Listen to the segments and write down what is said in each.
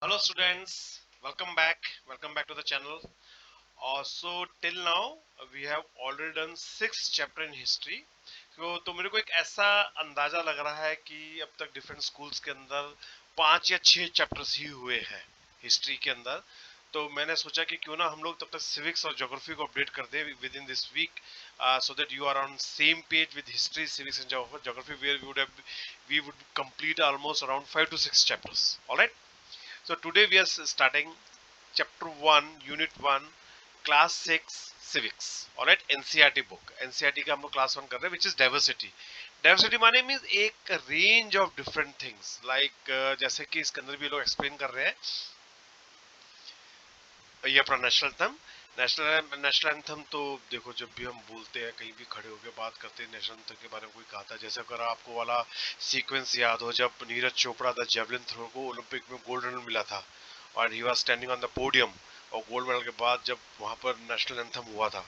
Hello students, welcome back to the channel. So till now we have already done 6 chapter in history. तो मेरे को एक ऐसा अंदाजा लग रहा है कि अब तक डिफरेंट स्कूल्स के अंदर 5 या 6 चैप्टर्स ही हुए हैं हिस्ट्री के अंदर। तो मैंने सोचा कि क्यों ना हम लोग तब तक सिविक्स और ज्योग्राफी को अपडेट कर दे within this week, so that you are on same page with history, civics and geography, where we would complete almost around 5 to 6 chapters. All right. So today we are starting chapter 1, unit 1, class 6 civics. All right, NCERT book. NCERT का हम लोग class 1 कर रहे हैं, which is diversity. Diversity माने means एक range of different things. Like जैसे कि इसके अंदर भी लोग explain कर रहे हैं, ये अपना नेशनल एंथम। नेशनल एंथम तो देखो, जब भी हम बोलते हैं, कहीं भी खड़े होकर बात करते हैं, नेशनल एंथम के बारे में कोई कहा था, जैसे अगर आपको वाला सीक्वेंस याद हो, जब Neeraj Chopra the javelin throw को ओलंपिक में गोल्ड मेडल मिला था और he was standing on the podium, और गोल्ड मेडल के बाद जब वहां पर नेशनल एंथम हुआ था,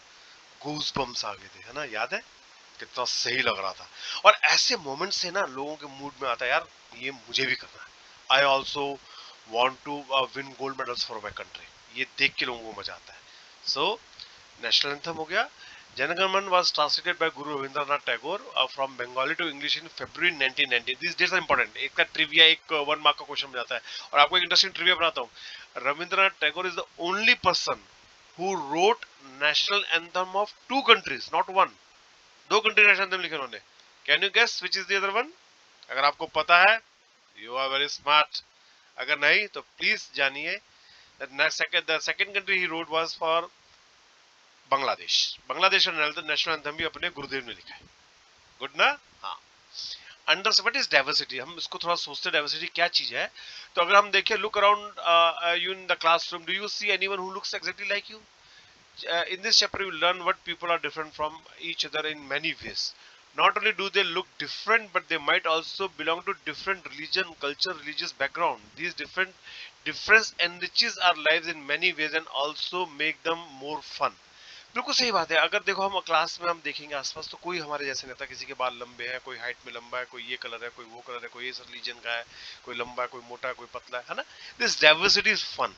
गूज बम्स आ गए थे, है ना? याद है कितना सही लग रहा था? और ऐसे मोमेंट से ना लोगों के मूड में आता है, यार ये मुझे भी करना है। I also want to win gold medals for my country। ये देख के लोगों को मजा आता है। सो नेशनल एंथम हो गया। Jana Gana Mana was translated by Guru Rabindranath Tagore from Bengali to English in February 1990। These dates are important। एक का ट्रिविया, एक 1 मार्क का क्वेश्चन जाता है। और आपको एक इंटरेस्टिंग ट्रिविया बनाता हूँ। Rabindranath Tagore is the only person who wrote national anthem of 2 countries, not one। 2 country national anthem लिखे उन्होंने। Can you guess which is the other one? अगर आपको पता है, यू आर वेरी स्मार्ट। अगर नहीं तो प्लीज जानिए। The second country he wrote was for Bangladesh. Bangladesh का नेशनल एंथम भी अपने गुरुदेव ने लिखा है। गुड ना? हाँ। अंडर व्हाट इज डाइवर्सिटी, हम इसको थोड़ा सोचते हैं डाइवर्सिटी क्या चीज है। तो अगर हम देखें, look around you in the classroom, do you see anyone who looks exactly like you? In this chapter you learn what people are different from each other in many ways. Not only do they look different, but they might also belong to different religion, culture, religious background. These difference enriches our lives in many ways and also make them more fun। बिल्कुल सही बात है। अगर देखो, हम class में हम देखेंगे आसपास, तो कोई हमारे जैसे नहीं था। किसी के बाल लंबे हैं, कोई हाइट में लंबा है, कोई ये कलर है, कोई वो कलर है, कोई इस रिलीजन का है, कोई लंबा है, कोई मोटा है, कोई पतला है ना? This diversity is fun.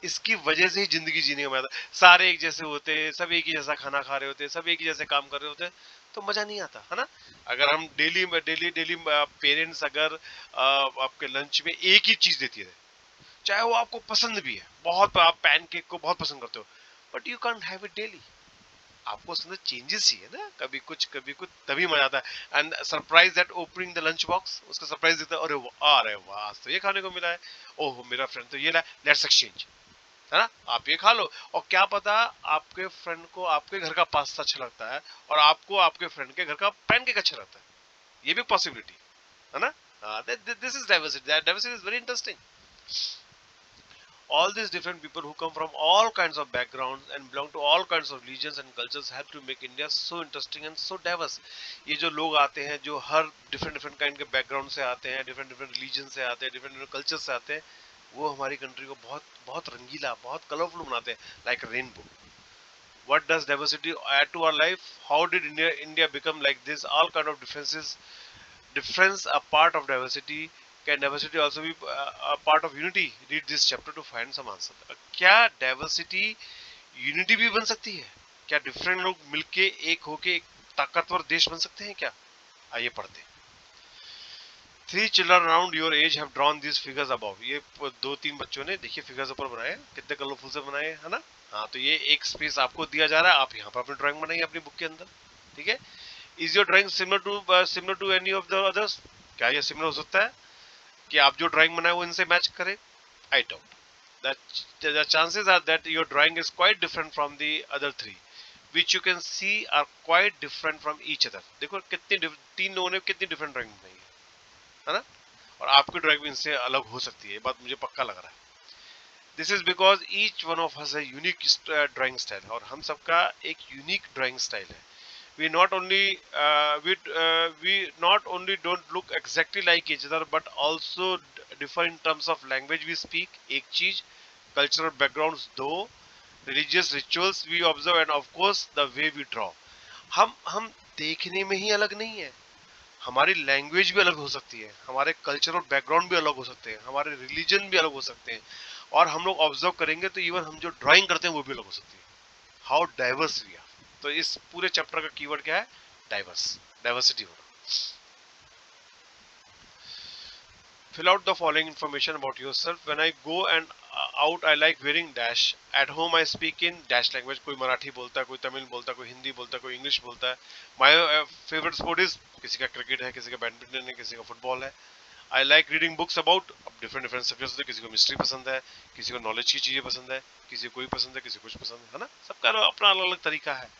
इसकी वजह से ही जिंदगी जीने का मजा। सारे एक जैसे होते, सब एक ही जैसा खाना खा रहे होते, सब एक ही जैसे काम कर रहे होते, तो मजा नहीं आता, है ना? अगर हम डेली डेली डेली पेरेंट्स अगर आपके लंच में एक ही चीज देती है, चाहे वो आपको पसंद भी है बहुत, आप पैनकेक को बहुत पसंद करते हो, but you can't have it daily. आपको उसमें चेंजेस ही है ना, कभी कुछ, तभी मजा आता है। And surprise that opening the lunch box, उसका सरप्राइज देता है, अरे वाह, आज तो ये खाने को मिला है, ओह मेरा फ्रेंड तो ये ला, लेट्स एक्सचेंज, है ना? आप ये खा लो, और क्या पता आपके फ्रेंड को आपके घर का पास्ता अच्छा लगता है, और आपको आपके फ्रेंड के घर का पैनकेक अच्छा लगता है। ये भी पॉसिबिलिटी है ना? This is diversity. Diversity is very interesting. All these different people who come from all kinds of backgrounds and belong to all kinds of religions and cultures help to make India so interesting and so diverse। ये जो लोग आते हैं, जो हर different different kind के background से आते हैं, different different religion से आते हैं, different different culture से आते हैं, वो हमारी country को बहुत बहुत रंगीला, बहुत colorful बनाते हैं, like a rainbow। What does diversity add to our life? How did India become like this? All kind of difference a part of diversity। Can diversity also be a part of unity? Read this chapter to find some answer। क्या diversity unity भी बन सकती है? क्या different लोग मिलके एक होके एक ताकतवर देश बन सकते हैं क्या? आइए पढ़ते हैं। 3 children around your age have drawn these figures above। ये 2-3 बच्चों ने देखिए फिगर्स ऊपर बनाए, कितने कलरफुल से बनाए, है ना? हाँ, तो ये एक स्पेस आपको दिया जा रहा है, आप यहाँ पर अपनी ड्राइंग बनाइए अपनी बुक के अंदर। ठीक है? Is your drawing similar to any of the others? क्या ये सिमिलर हो सकता है कि आप जो ड्राइंग बनाए वो इनसे मैच करे? I doubt. The chances are that your drawing is quite different from the other three, which you can see are quite different from each other। देखो कितनी 3 लोगों ने कितनी डिफरेंट ड्राइंग बनाई है ना? और आपकी ड्राइंग भी इनसे अलग हो सकती है, ये बात मुझे पक्का लग रहा है। This is because each one of us है यूनिक ड्राइंग स्टाइल, और हम सबका एक यूनिक ड्राइंग स्टाइल है। we not only we not only don't look exactly like each other, but also differ in terms of language we speak, एक चीज, cultural backgrounds दो, religious rituals we observe, and of course the way we draw। हम देखने में ही अलग नहीं है, हमारी लैंग्वेज भी अलग हो सकती है, हमारे कल्चरल बैकग्राउंड भी अलग हो सकते हैं, हमारे रिलीजन भी अलग हो सकते हैं, और हम लोग ऑब्जर्व करेंगे तो इवन हम जो ड्राइंग करते हैं वो भी अलग हो सकती है। How diverse we are. तो इस पूरे चैप्टर का कीवर्ड क्या है? डाइवर्स, डाइवर्सिटी होना। Fill out the following information about yourself. When I go and out, I like wearing dash. At home, I speak in dash language. कोई मराठी बोलता है, कोई तमिल बोलता है, कोई हिंदी बोलता है, कोई इंग्लिश बोलता है. My favorite sport is, किसी का क्रिकेट है, किसी का बैडमिंटन है, किसी का फुटबॉल है. I like reading books about different subjects होते हैं. किसी को मिस्ट्री पसंद है, किसी को नॉलेज की चीजें पसंद है, किसी को कोई पसंद है, किसी को कुछ पसंद है ना. सबका अपना अलग अलग तरीका है.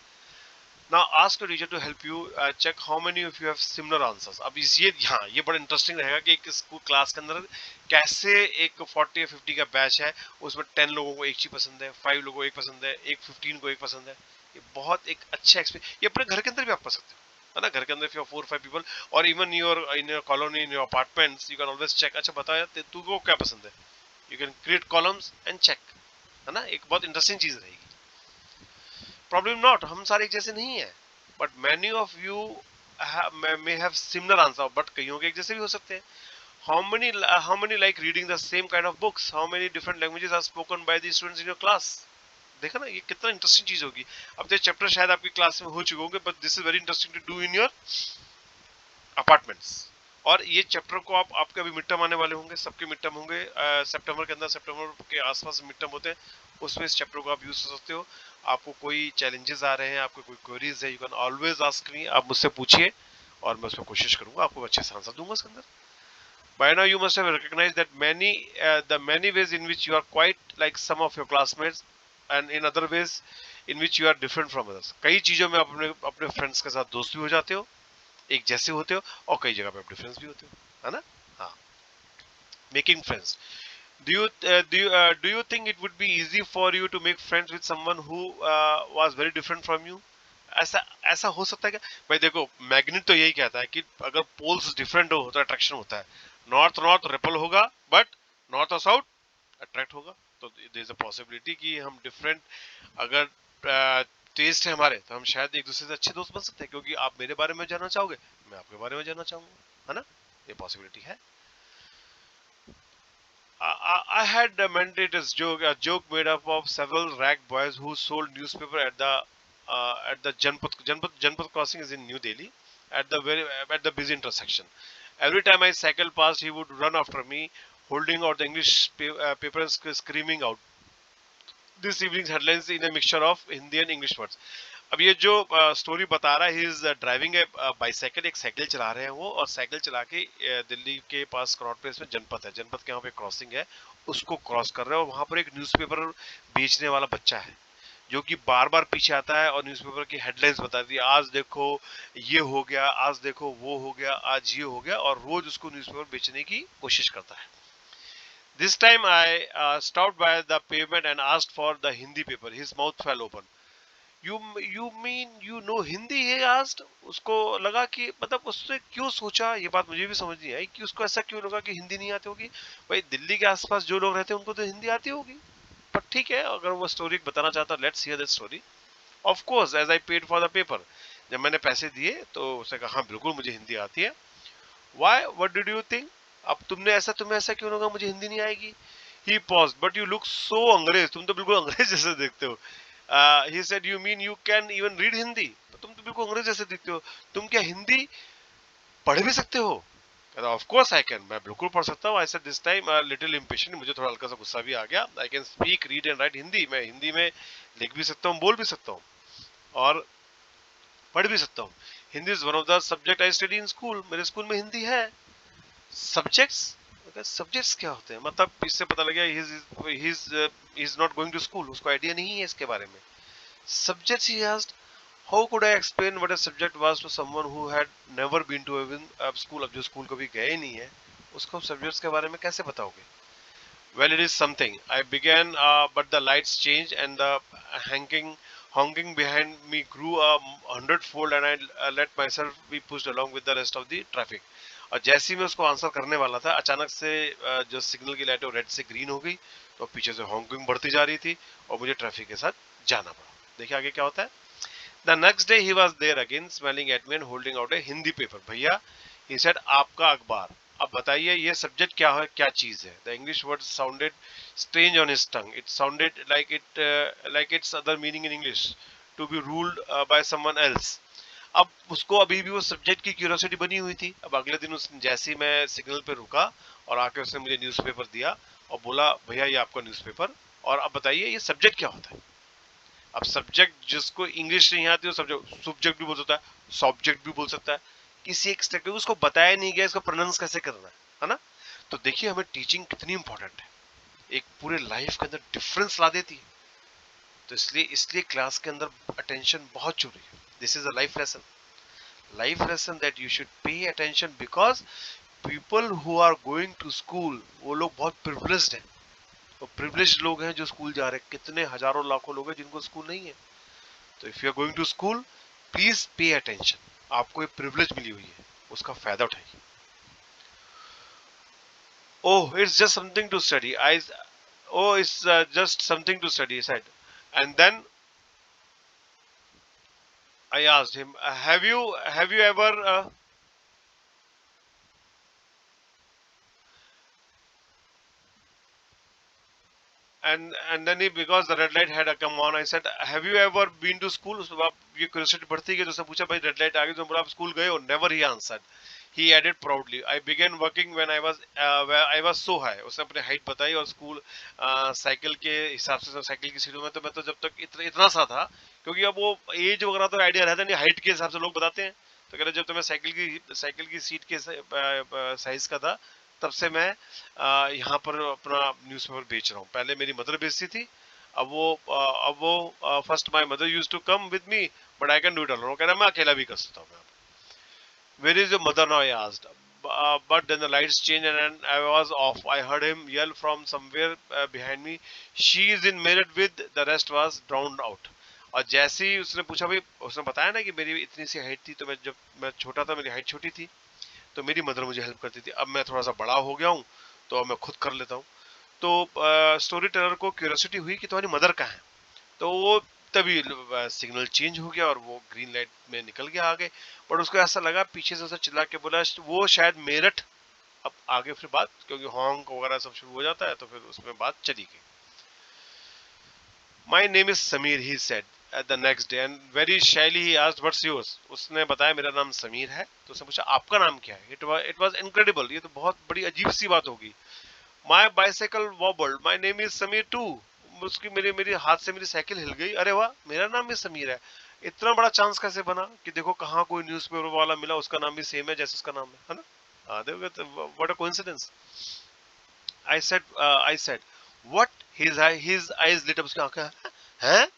Now ask your teacher to help you check how many of you have similar answers. अब इस ये बड़ा इंटरेस्टिंग रहेगा कि एक स्कूल क्लास के अंदर कैसे एक 40 या 50 का बैच है, उसमें 10 लोगों को एक चीज पसंद है, 5 लोगों को एक पसंद है, एक 15 को एक पसंद है. ये बहुत एक अच्छा एक्सपीरियंस. ये अपने घर के अंदर भी आप कर सकते हो, है ना. घर के अंदर if you have 4-5 people और even in your colony, in your apartments, you can always check. अच्छा बताओ यार तू को क्या पसंद है. You can create columns and check, है ना. एक बहुत इंटरेस्टिंग चीज रहेगी. प्रॉब्लम नॉट, हम सारे एक जैसे नहीं है, but many of you may have similar answer, but कईयों के एक जैसे भी हो सकते हैं. How many like reading the same kind of books? How many different languages are spoken by the students in your class? देखा ना, ये कितना इंटरेस्टिंग चीज होगी. अब तो चैप्टर शायद आपकी क्लास में हो चुके होंगे, but this is very interesting to do in your apartments. और ये चैप्टर को आपके अभी मिड टर्म आने वाले होंगे, सबके मिड टर्म होंगे सितंबर के अंदर, सितंबर के आसपास मिड टर्म होते हैं. उसमें इस चैप्टर को आप यूज कर सकते हो. आपको कोई चैलेंजेस आ रहे हैं, आपको कोई क्वेरीज है, you can always ask me. आप मुझसे पूछिए और मैं उसमें कोशिश करूंगा आपको अच्छे से आंसर दूंगा इसके अंदर. By now you must have recognized that the many ways in which you are quite like some of your classmates, and in other ways in which you are different from others. कई चीजों में आप अपने friends के साथ दोस्त भी हो जाते हो, एक जैसे होते हो, और कई जगह पे आप डिफरेंस भी होते हो, है ना. हाँ. Making friends. Do you think it would be easy for you to make friends with someone who was very different from you? ऐसा ऐसा हो सकता है क्या भाई. देखो, मैग्नेट तो यही कहता है कि अगर पोल्स डिफरेंट हो तो अट्रैक्शन होता है. नॉर्थ नॉर्थ रिपल होगा, बट नॉर्थ और साउथ अट्रैक्ट होगा. तो देयर इज अ पॉसिबिलिटी कि हम डिफरेंट, अगर टेस्ट है हमारे, तो हम शायद एक दूसरे से अच्छे दोस्त बन सकते हैं, क्योंकि आप मेरे बारे में जानना चाहोगे, मैं आपके बारे में जानना चाहूंगा, है ना. ये पॉसिबिलिटी है. I had mentioned a joke made up of several rag boys who sold newspaper at the Janpat crossing is in New Delhi, at the busy intersection. Every time I cycled past, he would run after me, holding out the English paper and screaming out this evening's headlines in a mixture of Hindi and English words. अब ये जो story बता रहा है, he is driving A bicycle, एक cycle चला रहे हैं वो, और साइकिल चला के दिल्ली के पास कनॉट प्लेस में जनपद है, जनपद के यहाँ पे क्रॉसिंग है, उसको क्रॉस कर रहे हैं. और वहां पर एक न्यूज़पेपर बेचने वाला बच्चा है जो कि बार बार पीछे आता है और न्यूज़पेपर की हेडलाइंस बताती है, आज देखो ये हो गया, आज देखो वो हो गया, आज ये हो गया, और रोज उसको न्यूज़पेपर बेचने की कोशिश करता है. This time I stopped by the pavement and asked for the Hindi paper. His mouth fell open. You mean you know Hindi? He asked. उसको लगा कि मतलब उसने क्यों सोचा, ये बात मुझे भी समझ नहीं आई कि उसको ऐसा क्यों लगा कि हिंदी नहीं आती होगी. भाई दिल्ली के आसपास जो लोग रहते हैं उनको तो हिंदी आती होगी, पर ठीक है, अगर वो स्टोरी बताना चाहता, let's hear the story. Of course as I paid for the paper. जब मैंने पैसे दिए तो उसने कहा हाँ बिल्कुल मुझे हिंदी आती है. Why, what did you think? अब तुम्हें ऐसा क्यों लगा मुझे हिंदी नहीं आएगी. He paused. But you look so अंग्रेज, तुम तो बिल्कुल अंग्रेज जैसे देखते हो. He said, you mean you can even read Hindi? तुम तो बिल्कुल अंग्रेज जैसे दिखते हो, तुम क्या हिंदी पढ़ भी सकते हो? कहता ऑफ कोर्स आई कैन, मैं बिल्कुल पढ़ सकता हूँ. I said this time little impatient, मुझे थोड़ा हल्का सा गुस्सा भी आ गया. I can speak, read and right Hindi. मैं हिंदी में लिख भी सकता हूँ, बोल भी सकता हूँ और पढ़ भी सकता हूँ. Hindi is one of the subject I study in school. मेरे स्कूल में हिंदी है. सब्जेक्ट्स, सब्जेक्ट्स क्या होते हैं, मतलब इससे पता लग गया he is not going to school, उसको आइडिया नहीं है इसके बारे में. Subjects, he asked. How could I explain what a subject was to someone who had never been to a school? अब जो स्कूल कभी गए ही नहीं है, उसको सब्जेक्ट्स के बारे में कैसे बताओगे? Well, it is something. I began, but the lights changed and the honking behind me grew 100-fold, and I let myself be pushed along with the rest of the traffic. और जैसे ही मैं उसको answer करने वाला था, अचानक से जो सिग्नल की लाइट है वो रेड से ग्रीन हो गई, तो पीछे से हॉन्किंग बढ़ती जा रही थी और मुझे ट्रैफिक के साथ जाना पड़ा. देखिए आगे क्या होता है. The next day he was there again, smiling at me and holding out a Hindi paper. भैया He said आपका अखबार. अब बताइए ये सब्जेक्ट क्या है, क्या चीज है. The English word sounded strange on his tongue. It sounded like its other meaning in English, to be ruled by someone else. अब उसको अभी भी वो सब्जेक्ट की क्यूरियोसिटी बनी हुई थी. अब अगले दिन उस जैसे ही मैं सिग्नल पे रुका और आके उसने मुझे न्यूज़पेपर दिया और बोला भैया ये आपका न्यूज़पेपर, और अब बताइए ये सब्जेक्ट क्या होता है. अब सब्जेक्ट जिसको इंग्लिश नहीं आती वो सब्जेक्ट भी बोल सकता है, सब्जेक्ट भी बोल सकता है. किसी एक स्टेप पे उसको बताया नहीं गया इसको प्रोनाउंस कैसे करना है ना. तो देखिए हमें टीचिंग कितनी इंपॉर्टेंट है, एक पूरे लाइफ के अंदर डिफरेंस ला देती है. तो इसलिए इसलिए क्लास के अंदर अटेंशन बहुत जरूरी है. This is a life lesson that you should pay attention, because people who are going to school वो लोग बहुत प्रिविलेज्ड हैं. तो प्रिविलेज्ड लोग हैं जो स्कूल जा रहे हैं. कितने हजारों लाखों लोग हैं जिनको स्कूल नहीं है. तो if you are going to school please pay attention. आपको एक प्रिविलेज मिली हुई है, उसका फायदा उठाइए. Oh, it's just something to study. It's just something to study, he said. And then I asked him, have you ever, and then he, because the red light had come on, I said, have you ever been to school? उसके बाद ये curiosity बढ़ती गई तो उसने पूछा भाई red light आ गई तो बोला आप स्कूल गए हो? Never, he answered. He added proudly, I began working when I was so high. उसने अपनी हाइट बताई और स्कूल साइकिल के हिसाब से साइकिल की सीटों में तो मैं तो जब तक इतना सा था, क्योंकि अब वो एज वगैरह तो आइडिया रहता नहीं, हाइट के हिसाब से लोग बताते हैं. तो कह रहे जब तो मैं साइकिल की सीट के साइज का था तब से मैं यहाँ पर अपना न्यूज़पेपर बेच रहा हूँ. पहले मेरी मदर बेचती थी, अब वो first my mother used to come with me, but I can do it alone. कह रहा मैं अकेला भी कर सकता हूँ. Where is your mother now? I asked. But then the lights changed and I was off. I heard him yell from somewhere behind me. She is in merit with, the rest was drowned out. और जैसे ही उसने पूछा भाई, उसने बताया ना कि मेरी इतनी सी हाइट थी, तो जब मैं छोटा था मेरी हाइट छोटी थी तो मेरी मदर मुझे हेल्प करती थी. अब मैं थोड़ा सा बड़ा हो गया हूँ तो अब मैं खुद कर लेता हूँ. तो स्टोरी टेलर को क्यूरियोसिटी हुई कि तुम्हारी मदर कहाँ है. तो वो तभी सिग्नल चेंज हो गया और वो ग्रीन लाइट में निकल गया आगे. बट उसको ऐसा लगा, पीछे से उसे चिल्ला के बोला वो शायद मेरठ. अब आगे फिर बात, क्योंकि हॉन्ग वगैरह सब शुरू हो जाता है तो फिर उसमें बात चली गई. My name is Samir, he said at the next day, and very shyly he asked what's yours. उसने बताया मेरा नाम समीर है. तो उसने पूछा आपका नाम क्या है. इट वाज इनक्रेडिबल, ये तो बहुत बड़ी अजीब सी बात होगी. My bicycle wobbled, my name is Samir too. उसकी मेरे मेरे हाथ से मेरी साइकिल हिल गई. अरे वाह, मेरा नाम भी समीर है. इतना बड़ा चांस कैसे बना कि देखो कहाँ कोई न्यूज़पेपर वाला मिला उसका नाम भी सेम है जैसे उसका नाम है ना. हाँ देखो what a coincidence. I said what. His eyes lit up. उसकी आंखें हैं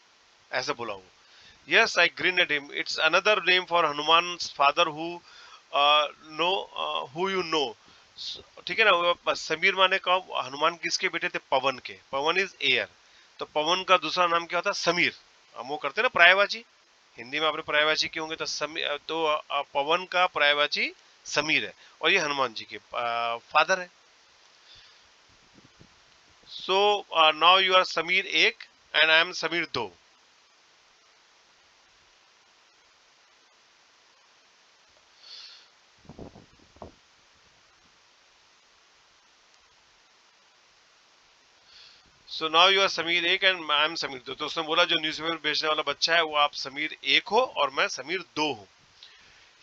ऐसे बोला वो. Yes, I grin at him. It's another name for Hanuman father who know who you know. ठीक है ना. समीर माने का हनुमान किसके बेटे थे? पवन के. पवन इज एयर. तो पवन का दूसरा नाम क्या होता है? समीर. हम वो करते हैं ना पर्यायवाची, हिंदी में आपने पर्यायवाची किए होंगे. तो पवन का पर्यायवाची समीर है और ये हनुमान जी के फादर है. So now you are Sameer एक एंड आई एम समीर दो. So now you are Sameer एक एंड आई एम समीर दो. तो उसने बोला जो न्यूज़पेपर बेचने वाला बच्चा है वो आप समीर एक हो और मैं समीर दो हूं.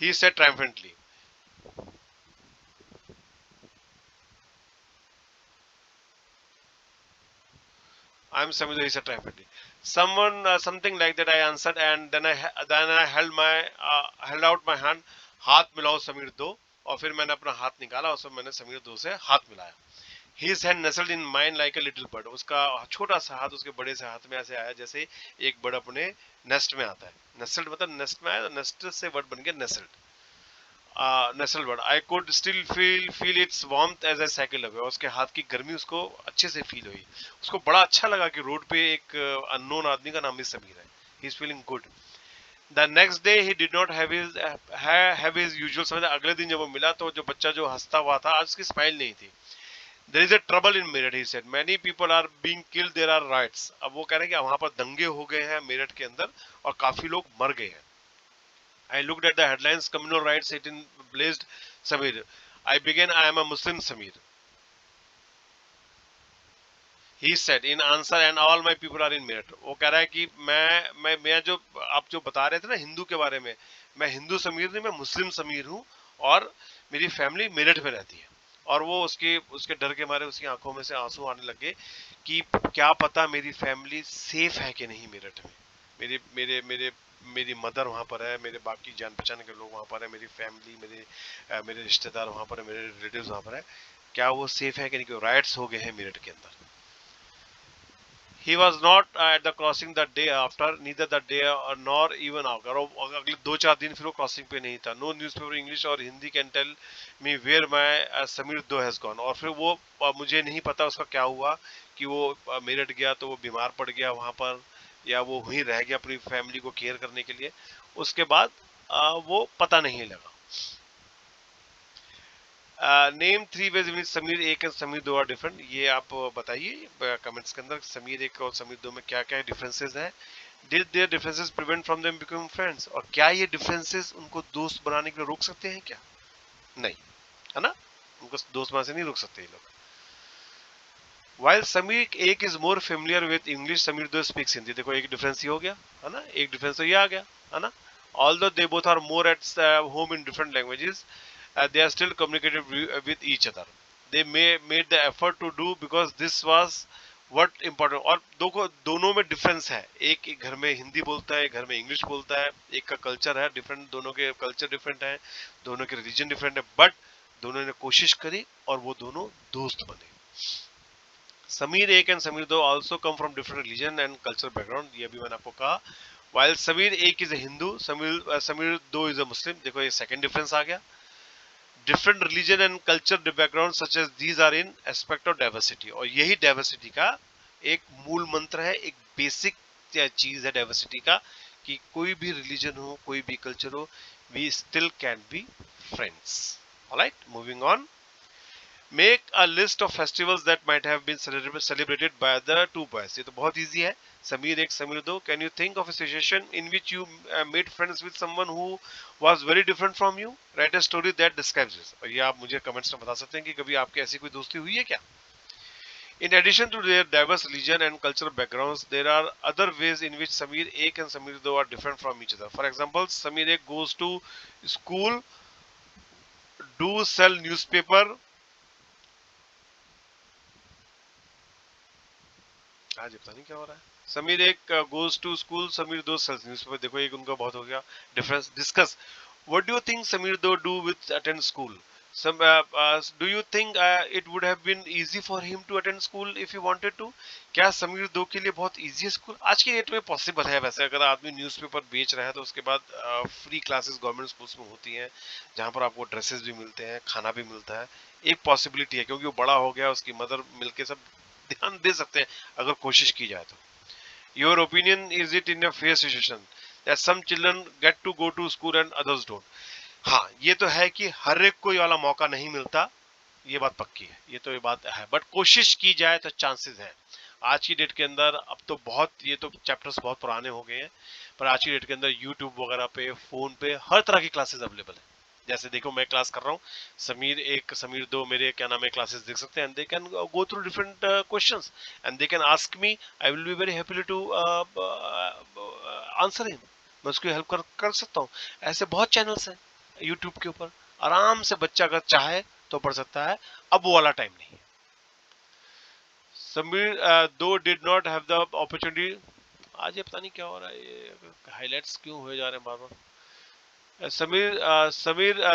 He said triumphantly. I am Samir, he said triumphantly. Something like that, I answered, and then I held out my hand. हाथ मिलाओ समीर दो. और फिर मैंने अपना हाथ निकाला, उसमें मैंने समीर दो से हाथ मिलाया. His hand nestled in mine like a little bird. उसका छोटा सा हाथ उसके बड़े से हाथ में ऐसे आया जैसे एक बर्ड अपने नेस्ट में आता है. नेस्टल्ड मतलब नेस्ट में आया, नेस्ट से वर्ड बन गया nestled. Nestled word. I could still feel its warmth as I cycle away. उसके हाथ की गर्मी उसको अच्छे से फील हुई. उसको बड़ा अच्छा लगा कि रोड पे एक अननोन आदमी का नाम भी समीर है. He is feeling good. The next day he did not have his usual smile. अगले दिन जब वो मिला तो जो बच्चा जो हंसता हुआ था आज उसकी स्माइल नहीं थी. There is a trouble in Meerut, he said. Many people are being killed, there are riots. अब वो कह रहे हैं कि वहां पर दंगे हो गए हैं मेरठ के अंदर और काफी लोग मर गए हैं. I looked at the headlines, communal riots hit in blazed Samir, I begin, I am a Muslim, Samir. He said in answer and all my people are in merit. वो कह रहा है कि मैं जो आप जो बता रहे थे ना हिंदू के बारे में, मैं हिंदू समीर नहीं, मैं मुस्लिम समीर हूँ और मेरी फैमिली मेरठ में रहती है। और वो उसके उसके डर के मारे उसकी आंखों में से आंसू आने लगे कि क्या पता मेरी फैमिली सेफ है कि नहीं मेरठ में। मेरे मेरे मेरे मेरी मदर वहाँ पर है, मेरे बाकी जान पहचान के लोग वहाँ पर है, मेरी फैमिली, मेरे रिश्तेदार वहाँ पर है, मेरे रिलेटिव्स वहाँ पर है, क्या वो सेफ है कि नहीं, क्यों राइट्स हो गए हैं मेरठ के अंदर। He was not at the crossing the day after, neither the day or nor even after. और अगले 2-4 दिन फिर वो क्रॉसिंग पे नहीं था. No newspaper English और Hindi can tell me where my Sameer दो has gone. और फिर वो मुझे नहीं पता उसका क्या हुआ कि वो मेरठ गया तो वो बीमार पड़ गया वहाँ पर, या वो वहीं रह गया अपनी फैमिली को केयर करने के लिए, उसके बाद वो पता नहीं लगा। नेम 3 वेज इन समीर एक एंड समीर दो आर डिफरेंट। ये आप बताइए कमेंट्स के अंदर समीर एक और समीर दो में क्या क्या डिफरेंसेस हैं। Did there differences prevent from them becoming friends, और क्या ये डिफरेंसेस उनको दोस्त बनाने के लिए रोक सकते हैं क्या? नहीं, है ना, उनको दोस्त बनाने से नहीं रोक सकते ये लोग। While समीर एक is more familiar with English, Sameer दो स्पीक्स हिंदी। देखो एक डिफरेंस ही हो गया, है ना, एक डिफरेंस तो ये आ गया, है ना। Although they both are more at home in different languages, they are still communicated with each other. They made the effort to do because this was what important. और दोनों में डिफरेंस है, एक घर में हिंदी बोलता है, एक घर में इंग्लिश बोलता है, एक का कल्चर है डिफरेंट, दोनों के कल्चर डिफरेंट है, दोनों के रिलीजन डिफरेंट है, बट दोनों ने कोशिश करी और वो दोनों दोस्त बने। समीर एक एंड समीर दो also come from different religion and cultural background, ये भी मैंने आपको कहा। While समीर एक is a Hindu, समीर दो is a Muslim। देखो ये सेकंड डिफरेंस आ गया। Different religion and culture background such as these are in aspect of diversity, और यही डाइवर्सिटी का एक मूल मंत्र है, एक बेसिक चीज है डाइवर्सिटी का, कि कोई भी रिलीजन हो, कोई भी कल्चर हो, we still can be friends. Alright, moving on. Make a list of festivals that might have been celebrated by the two boys. ये तो बहुत easy है, समीर एक समीर दो। Can you think of a situation in which you made friends with someone who was very different from you? Write a story that describes this. और ये आप मुझे कमेंट्स में बता सकते हैं कि कभी आपकी ऐसी कोई दोस्ती हुई है क्या? In addition to their diverse religion and cultural backgrounds, there are other ways in which Sameer Ek and Sameer Do are different from each other. For example, Sameer Ek goes to school, do sell newspaper, आज पता नहीं क्या हो रहा है। समीर एक goes to school, Sameer दो sales newspaper. देखो एक उनका बहुत हो गया difference. Discuss what do you think Samir do do with attend school. some do you think it would have been easy for him to attend school if he wanted to? क्या समीर दो के लिए बहुत इजी है स्कूल? आज की date में possible है वैसे, अगर आदमी न्यूज़पेपर बेच रहा है तो उसके बाद फ्री क्लासेस गवर्नमेंट स्कूल्स में होती हैं, जहाँ पर आपको ड्रेसेस भी मिलते हैं, खाना भी मिलता है। एक पॉसिबिलिटी है, क्योंकि वो बड़ा हो गया, उसकी मदर मिलके सब ध्यान दे सकते हैं अगर कोशिश की जाए तो। Your opinion, is it in a fair situation that some children get to go to school and others don't? हाँ, ये तो है कि हर एक को ये वाला मौका नहीं मिलता, ये बात पक्की है, ये तो ये बात है, बट कोशिश की जाए तो चांसेस है। आज की डेट के अंदर अब तो बहुत, ये तो चैप्टर्स बहुत पुराने हो गए हैं, पर आज की डेट के अंदर यूट्यूब वगैरह पे, फोन पे हर तरह की क्लासेस अवेलेबल है। जैसे देखो मैं क्लास कर रहा हूँ, समीर एक समीर दो मेरे क्या नाम है क्लासेस देख सकते हैं, and they can go through different questions and they can ask me, I will be very happy to answer him. मैं उसकी हेल्प कर सकता हूँ। ऐसे बहुत चैनल्स हैं यूट्यूब के ऊपर, आराम से बच्चा अगर चाहे तो पढ़ सकता है। अब वो वाला टाइम नहीं है। समीर दो did not have the opportunity. आज ये पता नहीं क्या हो रहा है, ये हाइलाइट्स क्यों हुए जा रहे हैं बार बार। Samir,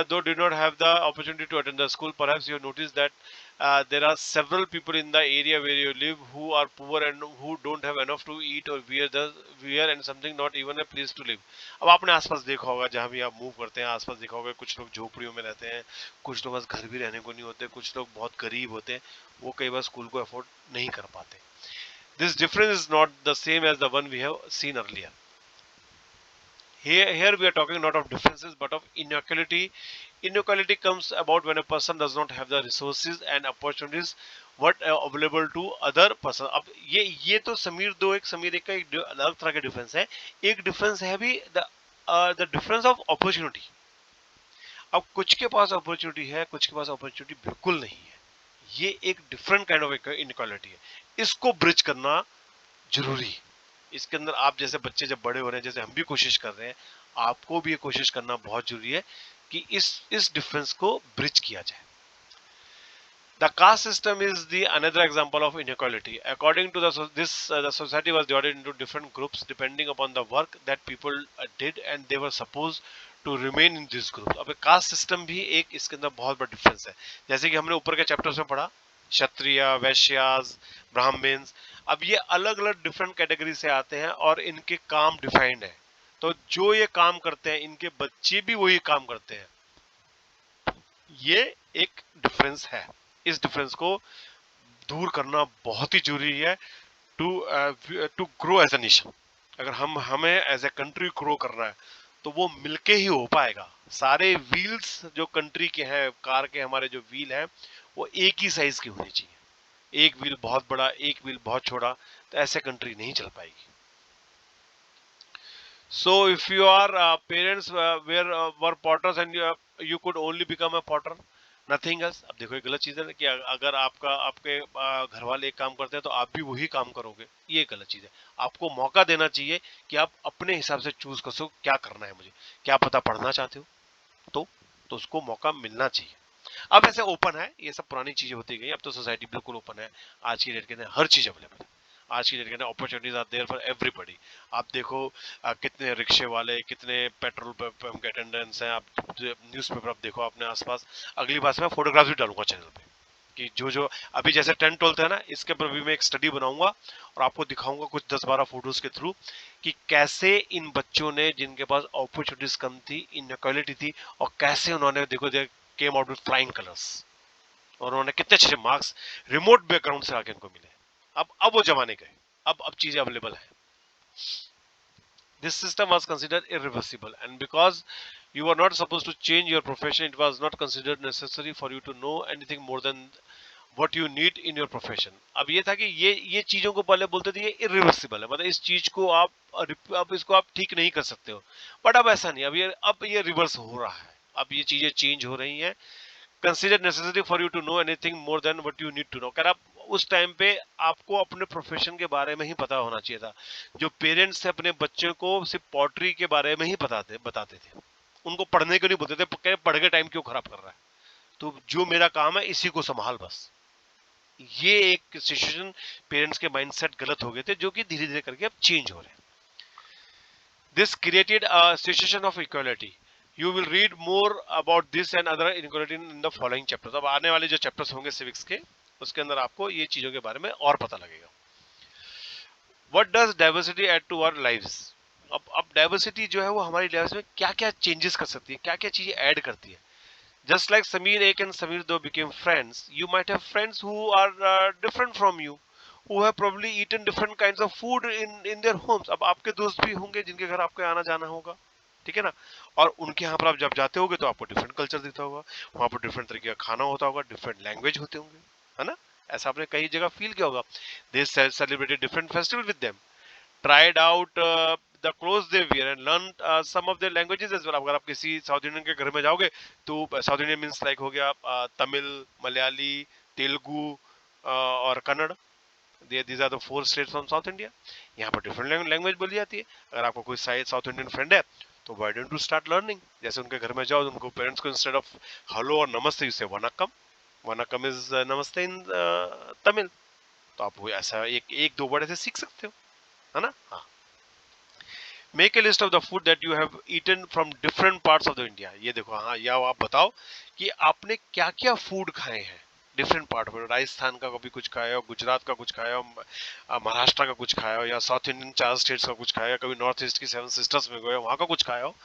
though did not have the opportunity to attend the school, perhaps you have noticed that there are several people in the area where you live who are poor and who don't have enough to eat or wear and something not even a place to live. अब आपने आसपास देखा होगा, जहाँ भी आप move करते हैं आसपास देखा होगा, कुछ लोग झोपड़ियों में रहते हैं, कुछ लोग बस घर भी रहने को नहीं होते, कुछ लोग बहुत गरीब होते हैं, वो कई बार स्कूल को अफोर्ड नहीं कर पाते। This difference is not the same as the one we have seen earlier. Here we are talking not of differences but of inequality. Inequality comes about when a person does not have the resources and opportunities what available to other person. अब ये तो समीर दो एक समीर एक का एक अलग तरह का डिफरेंस है। एक डिफरेंस है भी the difference of opportunity. अब कुछ के पास अपॉर्चुनिटी है, कुछ के पास अपॉर्चुनिटी बिल्कुल नहीं है। ये एक डिफरेंट काइंड ऑफ इनइक्वालिटी है, इसको ब्रिज करना जरूरी है। इसके अंदर आप जैसे बच्चे जब बड़े हो रहे हैं, जैसे हम भी कोशिश कर रहे हैं, आपको भी ये कोशिश करना बहुत जरूरी है कि इस डिफरेंस को ब्रिज किया जाए। The caste system is the another example of inequality. According to the society was divided into different groups depending upon the work that people did, and they were supposed to remain in this group. अब caste system भी एक इसके अंदर बहुत बड़ा difference है। जैसे कि हमने ऊपर के चैप्टर्स में पढ़ा, क्षत्रिय, वैश्यास, ब्राह्मण्स, अब ये अलग अलग डिफरेंट कैटेगरी से आते हैं और इनके काम डिफाइंड है। तो जो ये काम करते हैं, इनके बच्चे भी वही काम करते हैं। ये एक डिफरेंस है। इस डिफरेंस को दूर करना बहुत ही जरूरी है to grow as a nation. अगर हमें एज ए कंट्री ग्रो करना है तो वो मिलके ही हो पाएगा। सारे व्हील्स जो कंट्री के हैं, कार के हमारे जो व्हील हैं, वो एक ही साइज की होनी चाहिए। एक व्हील बहुत बड़ा, एक व्हील बहुत छोटा, तो ऐसे कंट्री नहीं चल पाएगी। So if you are parents were potters and you could only become a potter, nothing else। अब देखो ये गलत चीज है कि अगर आपके घर वाले एक काम करते हैं तो आप भी वही काम करोगे, ये गलत चीज है। आपको मौका देना चाहिए कि आप अपने हिसाब से चूज कर सको क्या करना है। मुझे क्या पता पढ़ना चाहते हो तो उसको मौका मिलना चाहिए। अब ऐसे ओपन है, ये सब पुरानी चीजें होती गई, अब तो सोसाइटी बिल्कुल ओपन है। आज की डेट के अंदर हर चीज अवेलेबल है। आज की डेट के अंदर opportunities are there for everybody. आप देखो कितने रिक्शे वाले, कितने पेट्रोल पंप के अटेंडेंट्स हैं। आप न्यूज़पेपर आप देखो अपने आसपास। अगली बार से मैं फोटोग्राफ भी डालूंगा चैनल पे कि जो अभी जैसे 10-12 है ना, इसके ऊपर भी मैं एक स्टडी बनाऊंगा और आपको दिखाऊंगा कुछ 10-12 फोटोज के थ्रू कि कैसे इन बच्चों ने, जिनके पास अपॉर्चुनिटीज कम थी, इनइक्वालिटी थी, और कैसे उन्होंने देखो came out with flying colours, और उन्होंने कितने अच्छे मार्क्स रिमोट बैकग्राउंड से आके उनको मिले। अब वो जमाने गए, अब चीजें अवेलेबल है। This system was considered irreversible, and because you were not supposed to change your profession, it was not considered necessary for you to know anything more than what you need in your profession। अब ये था कि ये चीजों को पहले बोलते थे ये irreversible है, मतलब इस चीज को आप इसको आप ठीक नहीं कर सकते हो। बट अब ऐसा नहीं, अब ये रिवर्स हो रहा है। अब ये चीजें चेंज हो रही हैं। Consider necessary for you to know anything more than what you need to know. अगर आप उस टाइम पे आपको अपने प्रोफेशन के बारे में ही पता होना चाहिए था। जो पेरेंट्स थे अपने बच्चों को सिर्फ पॉटरी के बारे में ही बताते थे, उनको पढ़ने को नहीं बोलते थे। पढ़ के टाइम क्यों खराब कर रहा है, तो जो मेरा काम है इसी को संभाल बस। ये एक सिचुएशन, पेरेंट्स के माइंडसेट गलत हो गए थे, जो कि धीरे धीरे करके अब चेंज हो रहे हैं। This created a situation of equality. You will read more about this and other inequality in the following chapters। अब आने वाले जो चैप्टर्स होंगे सिविक्स के, उसके अंदर आपको ये चीजों के बारे में और पता लगेगा। What does diversity add to our lives? अब डाइवर्सिटी जो है वो हमारी लाइफ में क्या क्या चेंजेस कर सकती है, क्या क्या चीजें ऐड करती है। Just like Sameer Ek and Sameer Do became friends, you might have friends who are different from you, who have probably eaten different kinds of food in their homes। अब आपके दोस्त भी होंगे जिनके घर आपके आना जाना होगा, ठीक है ना, और उनके यहाँ पर आप जब जाते होगे तो आपको डिफरेंट कल्चर दिखता होगा, वहां पर डिफरेंट तरीके का खाना होता होगा, डिफरेंट लैंग्वेज होते होंगे, है ना। ऐसा आपने कई जगह फील किया होगा। They celebrated different festival with them, tried out the clothes they wear and learn some of their languages as well. अगर आप किसी साउथ इंडियन के घर में जाओगे तो साउथ इंडियन मींस लाइक हो गया तमिल, मलयाली, तेलुगु और Kannada. These are the 4 states from South India। यहाँ पर डिफरेंट लैंग्वेज बोली जाती है। अगर आपको कोई साउथ इंडियन फ्रेंड है तो why don't you start learning. जैसे उनके घर में जाओ, उनको पेरेंट्स को इंस्टेड ऑफ हेलो और नमस्ते यू से वनक्कम। वनक्कम इज नमस्ते इन तमिल। तो आप ऐसा एक दो वर्ड ऐसे सीख सकते हो, है ना। हाँ, make a list of the food that you have eaten from different parts of the India. ये देखो, हाँ, या आप बताओ कि आपने क्या क्या फूड खाए हैं डिफरेंट पार्ट में। राजस्थान का कभी कुछ खाया हो, गुजरात का कुछ खाया हो, महाराष्ट्र का कुछ खाया हो, या साउथ इंडियन 4 स्टेट्स का कुछ खाया हो, कभी नॉर्थ ईस्ट की 7 सिस्टर्स में गए वहां का कुछ खाया हो।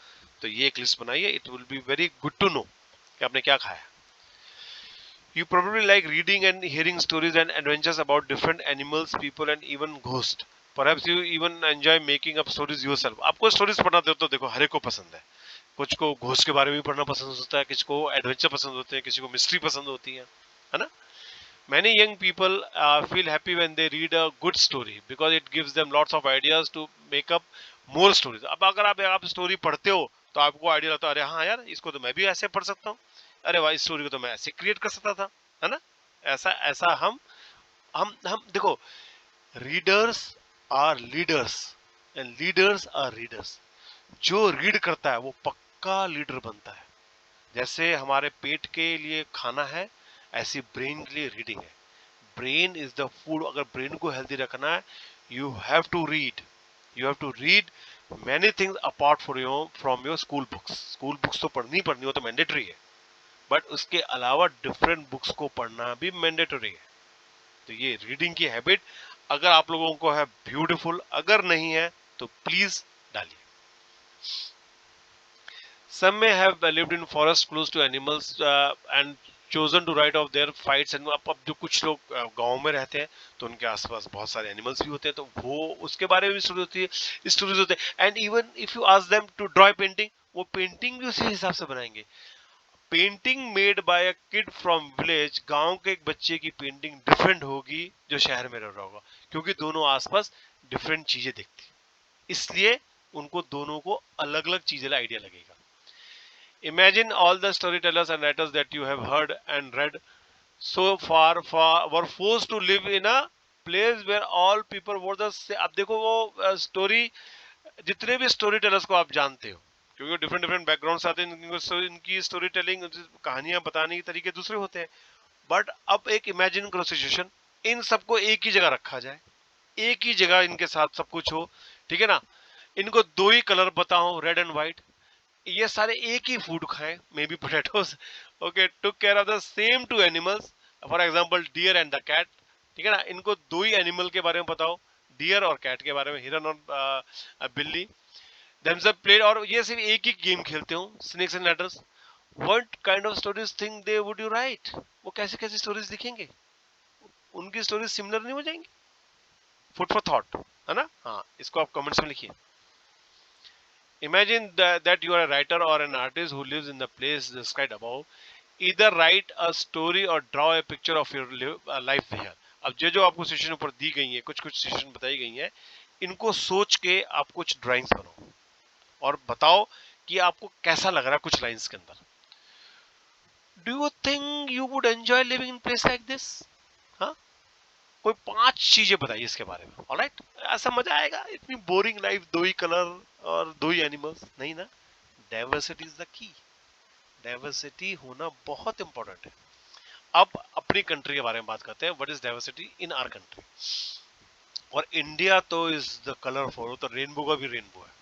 तो ये एक लिस्ट बनाइए। It will be very good to know कि आपने क्या खाया। You probably like reading and hearing stories and adventures about different animals, people and even ghosts। Perhaps you even enjoy making up stories yourself। आपको stories पढ़ना तो देखो हर एक को पसंद है। कुछ को घोस्ट के बारे में भी पढ़ना पसंद होता है, किसी को एडवेंचर पसंद होते हैं, किसी को मिस्ट्री पसंद होती है ना। Many young people feel happy when they read a good story because it gives them lots of ideas to make up more stories। अब अगर आप स्टोरी पढ़ते हो तो आपको आइडिया लगता है अरे हाँ यार इसको तो मैं भी ऐसे पढ़ सकता हूँ, अरे वाह इस स्टोरी को तो मैं ऐसे क्रिएट कर सकता था, है ना। ऐसा ऐसा हम देखो, readers are leaders and leaders are readers. जो रीड करता है वो पक्का लीडर बनता है। जैसे हमारे पेट के लिए खाना है, ऐसी ब्रेन के लिए रीडिंग है। Brain is the food. अगर ब्रेन को हेल्दी रखना है, you have to read, you have to read many things apart from your school books. School books तो पढ़नी पढ़नी हो तो मैंडेटरी है, बट उसके अलावा डिफरेंट बुक्स को पढ़ना भी मैंडेटरी है। तो ये रीडिंग की हैबिट अगर आप लोगों को है, ब्यूटीफुल, अगर नहीं है तो प्लीज डालिए। Some may have lived in forest close to animals and chosen to write of their fights and अब जो कुछ लोग गांव में रहते हैं तो उनके आसपास बहुत सारे एनिमल्स भी होते हैं, तो वो उसके बारे में भी स्टोरी होती है, स्टोरीज होते हैं। And even if you ask them to draw painting, वो पेंटिंग भी उसी हिसाब से बनाएंगे। Painting made by a kid from village, गांव के एक बच्चे की पेंटिंग डिफरेंट होगी जो शहर में रह रहा होगा, क्योंकि दोनों आसपास डिफरेंट चीजें दिखती, इसलिए उनको दोनों को अलग अलग चीजें का आइडिया लगेगा। Imagine all the storytellers and writers that you have heard and read so far were forced to live in a place where all people were the same. अब देखो वो स्टोरी, जितने भी स्टोरी टेलर्स को आप जानते हो, क्योंकि डिफरेंट डिफरेंट बैकग्राउंड से आते हैं, इनकी स्टोरी टेलिंग, कहानियां बताने के तरीके दूसरे होते हैं। बट अब एक इमेजिन करो सिचुएशन, इन सबको एक ही जगह रखा जाए, एक ही जगह इनके साथ सब कुछ हो, ठीक है ना। इनको दो ही कलर बताओ, रेड एंड व्हाइट, ये सारे एक ही फूड खाएं, may be potatoes, okay, took care of the same two animals, for example deer and the cat, ठीक है ना। इनको दो ही एनिमल के बारे में बताओ, डियर और कैट के बारे में, हिरन और बिल्ली, themselves played, और ये सिर्फ एक ही गेम खेलते हो, snakes and ladders, what kind of stories think they would you right, वो कैसे कैसे स्टोरीज लिखेंगे, उनकी स्टोरीज सिमिलर नहीं हो जाएंगी। फूड फॉर थॉट, है ना। हाँ, इसको आप कमेंट्स में लिखिए। Imagine that you are a writer or an artist who lives in the place described above. Either write a story or draw a picture of your life here. अब जो आपको सिचुएशन ऊपर दी गई है, कुछ कुछ सिचुएशन बताई गई है, इनको सोच के आप कुछ ड्राइंग्स बनाओ और बताओ कि आपको कैसा लग रहा है कुछ लाइंस के अंदर। Do you think you would enjoy living in place like this? हाँ, कोई 5 चीजें बताइए इसके बारे में। ऑलराइट, ऐसा मजा आएगा? इतनी बोरिंग लाइफ, दो ही कलर और दो ही एनिमल्स, नहीं ना। Diversity is the key. Diversity होना बहुत इंपॉर्टेंट है। अब अपनी कंट्री के बारे में बात करते हैं, what is diversity in our country. और इंडिया तो इज द कलरफुल, तो रेनबो का भी रेनबो है।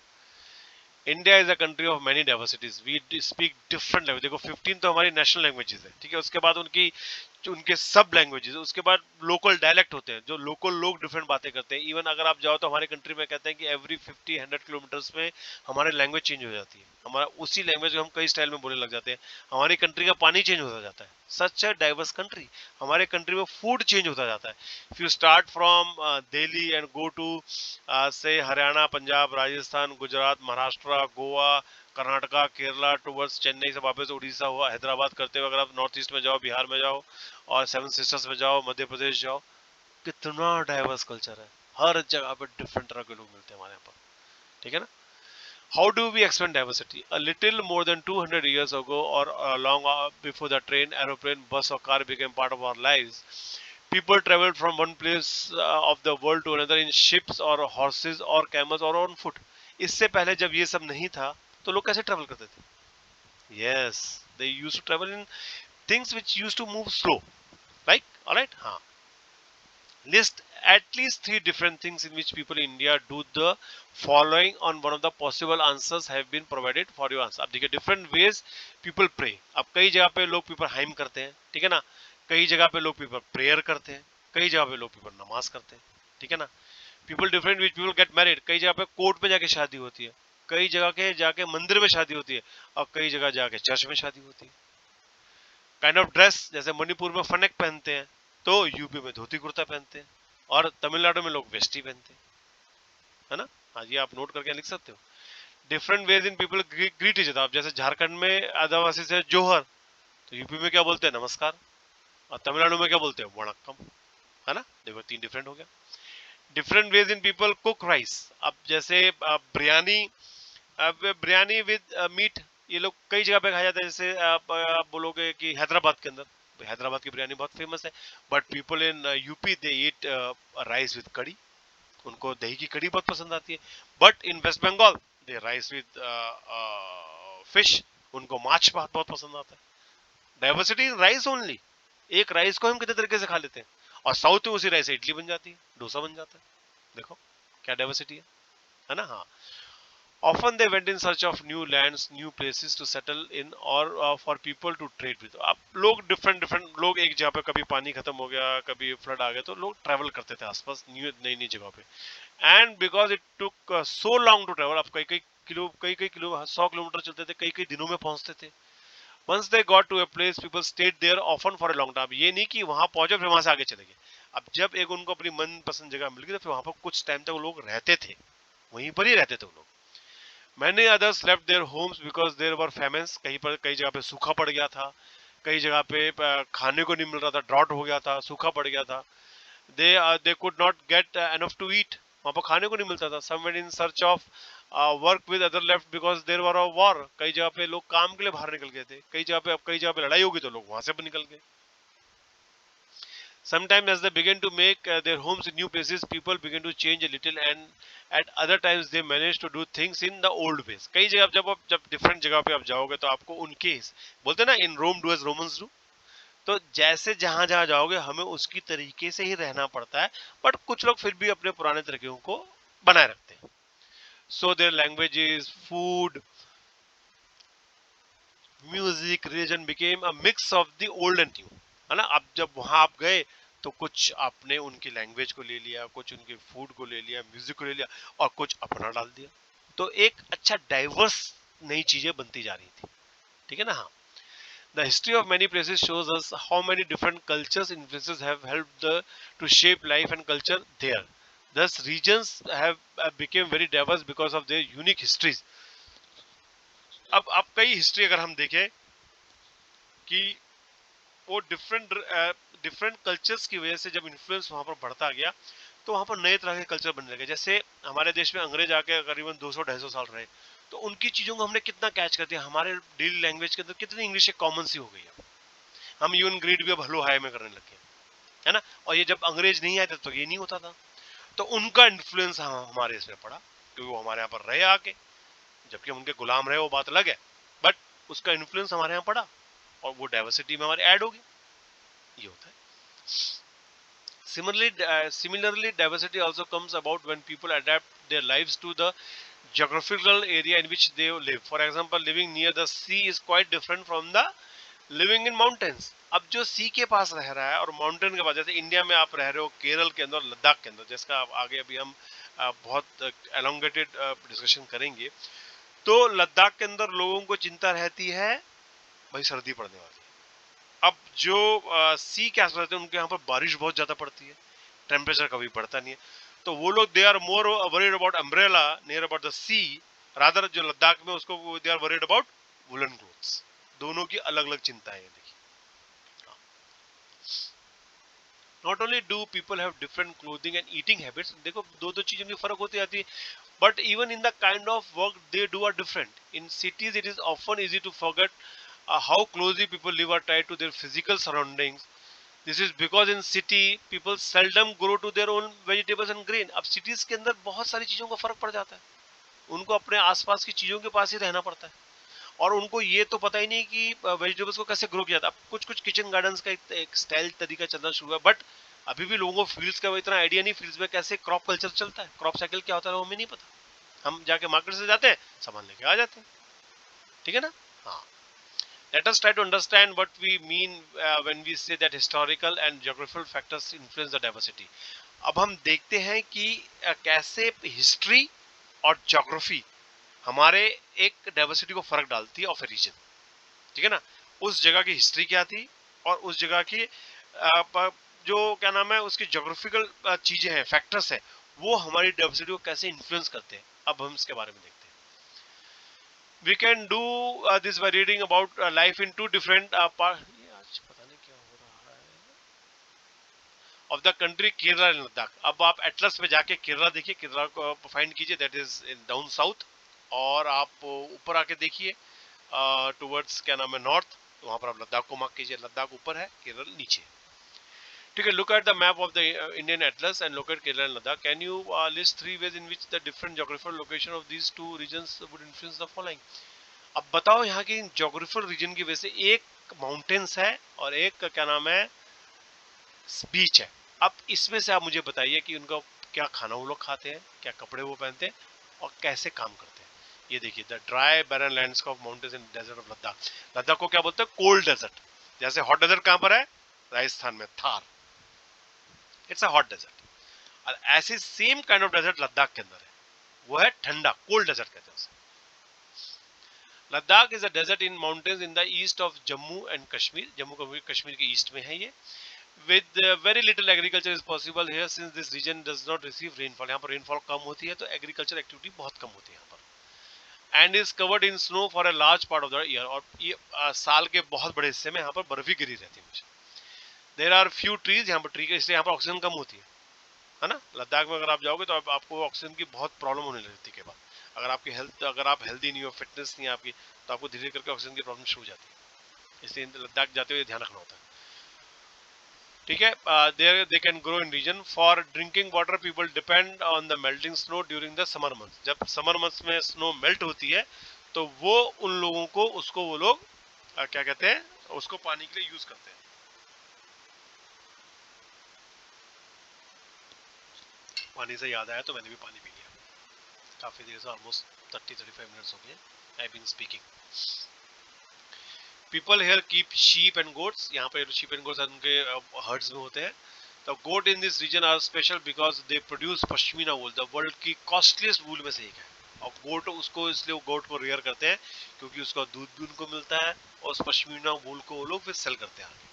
India is a country of many diversities, we speak different language. देखो 15 तो हमारी नेशनल लैंग्वेजेस है, ठीक है, उसके बाद उनके सब लैंग्वेजेस, उसके बाद लोकल डायलेक्ट होते हैं, जो लोकल लोग डिफरेंट बातें करते हैं। इवन अगर आप जाओ तो हमारे कंट्री में कहते हैं कि एवरी 50-100 किलोमीटर्स में हमारी लैंग्वेज चेंज हो जाती है, हमारा उसी लैंग्वेज को हम कई स्टाइल में बोलने लग जाते हैं। हमारी कंट्री का पानी चेंज होता जाता है, सच अ डाइवर्स कंट्री। हमारे कंट्री में फूड चेंज होता जाता है। If you start from Delhi and go to से हरियाणा, पंजाब, राजस्थान, गुजरात, महाराष्ट्र, गोवा, कर्नाटका, केरला, टूवर्ड्स चेन्नई से वापस उड़ीसा हुआ, हैदराबाद करते हुए अगर आप नॉर्थ ईस्ट में जाओ, बिहार में जाओ, और सेवन सिस्टर्स में जाओ, मध्य प्रदेश जाओ, कितना डाइवर्स कल्चर है। हर जगह पे डिफरेंट तरह के लोग मिलते हैं हमारे यहाँ पर, ठीक है ना। How do we expand diversity? A little more than 200 years ago or long before the train, aeroplane, bus or car became part of our lives, people traveled from one place of the world to another in ships or horses or camels or on foot. इससे पहले जब ये सब नहीं था तो लोग कैसे ट्रेवल करते थे? Yes, they used to travel in things which used to move slow, like, all right, हाँ, list at least 3 different things in which people in India do the following on one of the possible answers have been provided for your answer. अब देखिए different ways people pray. अब कई जगह पे लोग people hymn करते हैं, ठीक है ना, कई जगह पे लोग people प्रेयर करते हैं, कई जगह पे लोग people नमाज करते हैं, ठीक है ना। people different which people get married, कई जगह पे कोर्ट में जाके शादी होती है, कई जगह के जाके मंदिर में शादी होती है, और कई जगह जाके चर्च में शादी होती है। काइंड ऑफ ड्रेस, जैसे मणिपुर में फनेक पहनते हैं तो यूपी में धोती कुर्ता पहनते हैं, और तमिलनाडु में लोग वेस्टी पहनते हैं, है ना। हाँ, ये आप नोट करके लिख सकते हो। Different ways in people greet each other. आप जैसे झारखंड में आदिवासी से जोहर, तो यूपी में क्या बोलते हैं? नमस्कार। और तमिलनाडु में क्या बोलते हैं? वणक्कम, है ना। देखो 3 डिफरेंट हो गया। Different ways in people cook rice. अब जैसे बिरयानी अब बिरयानी विद मीट ये लोग कई जगह पे खाया जाता है, जैसे आप बोलोगे कि हैदराबाद के अंदर हैदराबाद की बिरयानी बहुत फेमस है, but people in UP they eat rice with kadhi, उनको दही की कड़ी बहुत पसंद आती है। But in West Bengal they rice with fish, उनको माछ बहुत बहुत पसंद आता है। डाइवर्सिटी इन राइस ओनली, एक राइस को हम कितने तरीके से खा लेते हैं, और साउथ में उसी राइस से इडली बन जाती है, डोसा बन जाता है। देखो क्या डाइवर्सिटी है ना। हाँ, often they went in search of new lands, new places to settle in, or for people to trade with। अब लोग डिफरेंट डिफरेंट लोग एक जगह पे, कभी पानी खत्म हो गया, कभी फ्लड आ गया, तो लोग ट्रैवल करते थे आसपास नई नई जगह पे। And because it took so long to travel, अब कई कई किलो 100 किलोमीटर चलते थे, कई कई दिनों में पहुंचते थे। Once they got to a place people stayed there often for a long time, ये नहीं कि वहां पहुंचे फिर वहां से आगे चले गए। अब जब एक उनको अपनी मन पसंद जगह मिल गई तो फिर वहां पर कुछ टाइम तक वो लोग रहते थे, वहीं पर ही रहते थे वो लोग। Many others left their homes because there were famines, कहीं पर कई जगह पे सूखा पड़ गया था, कई जगह पे खाने को नहीं मिल रहा था, ड्रॉट हो गया था, सूखा पड़ गया था। they could not get enough to eat, वहाँ पर खाने को नहीं मिलता था। some went in search of work with other left because there were a war, कई जगह पे लोग काम के लिए बाहर निकल गए थे, कई जगह पे लड़ाई होगी तो लोग वहां से भी निकल गए। Sometimes, as they begin to make their homes in new places, people begin to change a little, and at other times they manage to do things in the old ways। कई जगह जब डिफरेंट जगह पे आप जाओगे तो आपको उनके बोलते हैं ना, in Rome do as Romans do, तो जैसे जहां जहां जाओगे हमें उसकी तरीके से ही रहना पड़ता है। बट कुछ लोग फिर भी अपने पुराने तरीकों को बनाए रखते हैं। So their languages, food, music, religion became a mix of the old and new, है ना। अब जब वहां आप गए तो कुछ आपने उनकी लैंग्वेज को ले लिया, कुछ उनके फूड को ले लिया, म्यूजिक को ले लिया, और कुछ अपना डाल दिया, तो एक अच्छा डाइवर्स नई चीजें बनती जा रही थी। ठीक है ना। हाँ, the history of many places shows us how many different cultures influences have helped to shape life and culture there। Thus regions have became very diverse because of their unique histories। अब कई history अगर हम देखें कि वो different cultures की वजह से जब इन्फ्लुएंस वहां पर बढ़ता गया तो वहां पर नए तरह के कल्चर बनने लगे। जैसे हमारे देश में अंग्रेज आके करीबन 200-250 साल रहे, तो उनकी चीजों को हमने कितना कैच कर दिया, हमारे डेली लैंग्वेज के अंदर कितनी इंग्लिश एक कॉमन सी हो गई है। हम यून ग्रीड भी अब हेलो हाय में करने लगे, है ना। और ये जब अंग्रेज नहीं आए थे तो ये नहीं होता था, तो उनका इन्फ्लुएंस हमारे इसमें पड़ा, क्योंकि वो हमारे यहाँ पर रहे आके, जबकि हम उनके गुलाम रहे वो बात अलग है, बट उसका इन्फ्लुएंस हमारे यहाँ पड़ा और वो डाइवर्सिटी में हमारे ऐड हो गई, ये होता है। Similarly, diversity also comes about when people adapt their lives to the geographical area in which they live। For example, living near the sea is quite different from the living in mountains। अब जो सी के पास रह रहा है और mountain के पास, जैसे India में आप रह रहे हो केरल के अंदर, लद्दाख के अंदर, जिसका आगे अभी हम बहुत एलोंगेटेड डिस्कशन करेंगे, तो लद्दाख के अंदर लोगों को चिंता रहती है भाई सर्दी पड़ने वाली। अब जो सी के आसपास रहते हैं उनके यहाँ पर बारिश बहुत ज्यादा पड़ती है, टेम्परेचर कभी बढ़ता नहीं है, तो वो लोग they are more worried about umbrella near about the sea, rather जो लद्दाख में उसको they are worried about woollen clothes. दोनों की अलग अलग चिंताएं हैं, देखिए। Not only do people have different clothing and eating habits, देखो दो दो चीजों में फर्क होती जाती है, but even in the kind of work they do are different. In cities it is often easy to forget how closely people live are tied to their physical surroundings। This is because in city people seldom grow to their own vegetables and grain। अब cities के अंदर बहुत सारी चीजों का फर्क पड़ जाता है, उनको अपने आसपास की चीजों के पास ही रहना पड़ता है, और उनको ये तो पता ही नहीं कि वेजिटेबल्स को कैसे ग्रो किया जाता। अब कुछ कुछ किचन गार्डन्स का एक स्टाइल तरीका चलना शुरू हुआ, बट अभी भी लोगों को फील्ड्स का इतना आइडिया नहीं, फील्ड्स में कैसे क्रॉप कल्चर चलता है, क्रॉप साइकिल क्या होता है वो हमें नहीं पता। हम जाके मार्केट से जाते हैं, सामान लेके आ जाते हैं, ठीक है ना। हाँ, let us try to understand what we mean when we say that historical and geographical factors influence the diversity। अब हम देखते हैं कि कैसे हिस्ट्री और ज्योग्राफी हमारे एक डाइवर्सिटी को फर्क डालती है ऑफ ए रीजन। ठीक है ना, उस जगह की हिस्ट्री क्या थी और उस जगह की जो क्या नाम है उसकी ज्योग्राफिकल चीजें हैं, फैक्टर्स है, वो हमारी डाइवर्सिटी को कैसे इन्फ्लुएंस करते हैं। अब हम इसके बारे में देखते हैं। We can do this by reading about life in two different parts of the country, Kerala and Ladakh। अब आप एटलस में जाके केरला देखिए, केरला को फाइंड कीजिए, that is in down south, और आप ऊपर आके देखिए टुवर्ड्स क्या नाम है नॉर्थ, वहां पर आप लद्दाख को मार्क कीजिए। लद्दाख ऊपर है, केरल नीचे। ठीक है, look at the map of the Indian Atlas and look at Kerala and Ladakh. Can you list 3 ways in which the different geographical location of these two regions would influence the following? अब बताओ यहाँ की geographical region की वजह से एक mountains है और एक क्या नाम है बीच है। अब इसमें से आप मुझे बताइए कि उनका क्या खाना वो लोग खाते हैं, क्या कपड़े वो पहनते हैं और कैसे काम करते हैं। ये देखिए, the dry barren landscape of mountains in desert of Ladakh. Ladakh को क्या बोलते हैं? Cold desert. जैसे हॉट डेजर्ट कहाँ पर है? राजस्थान में, Thar. It's a hot desert. और ऐसे same kind of desert Ladakh के अंदर है, वो है ठंडा, कोल्ड डेजर्ट कहते हैं उसे। Ladakh is a desert in mountains in the east of Jammu and Kashmir. Jammu Kashmir के ईस्ट में है ये। With very little agriculture is possible here since this region does not receive rainfall. यहाँ पर रेनफॉल कम होती है तो एग्रीकल्चर एक्टिविटी बहुत कम होती है यहाँ पर। And is covered in snow for a large part of the year. और ये साल के बहुत बड़े हिस्से में यहाँ पर बर्फ ही गिरी रहती है हमेशा। देयर आर फ्यू ट्रीज, यहाँ पर ट्री, इसलिए यहाँ पर ऑक्सीजन कम होती है ना। लद्दाख में अगर आप जाओगे तो आपको ऑक्सीजन की बहुत प्रॉब्लम होने लगती है के बाद। अगर आपकी हेल्थ, अगर आप हेल्दी नहीं हो, फिटनेस नहीं है आपकी, तो आपको धीरे करके ऑक्सीजन की प्रॉब्लम शुरू हो जाती है। इसलिए लद्दाख जाते हुए ध्यान रखना होता है। ठीक है, there they can grow in region for drinking water. People depend on the melting snow during the summer months. जब समर मंथ्स में स्नो मेल्ट होती है तो वो उन लोगों को उसको वो लोग क्या कहते हैं, उसको पानी के लिए यूज करते हैं। पानी से याद आया तो मैंने भी पानी पी लिया, काफी देर से, ऑलमोस्ट 30-35 मिनट्स हो गए I been speaking. People here keep sheep and goats. यहाँ पे शीप एंड गोट्स उनके हर्ड्स में होते हैं। The goat in this region are special because they produce pashmina wool, the world की कॉस्टलीस्ट वूल में से एक है। और गोट उसको, इसलिए वो गोट को रेयर करते हैं क्योंकि उसका दूध भी उनको मिलता है और उस पश्मीना वूल को वो लोग फिर सेल करते हैं आगे।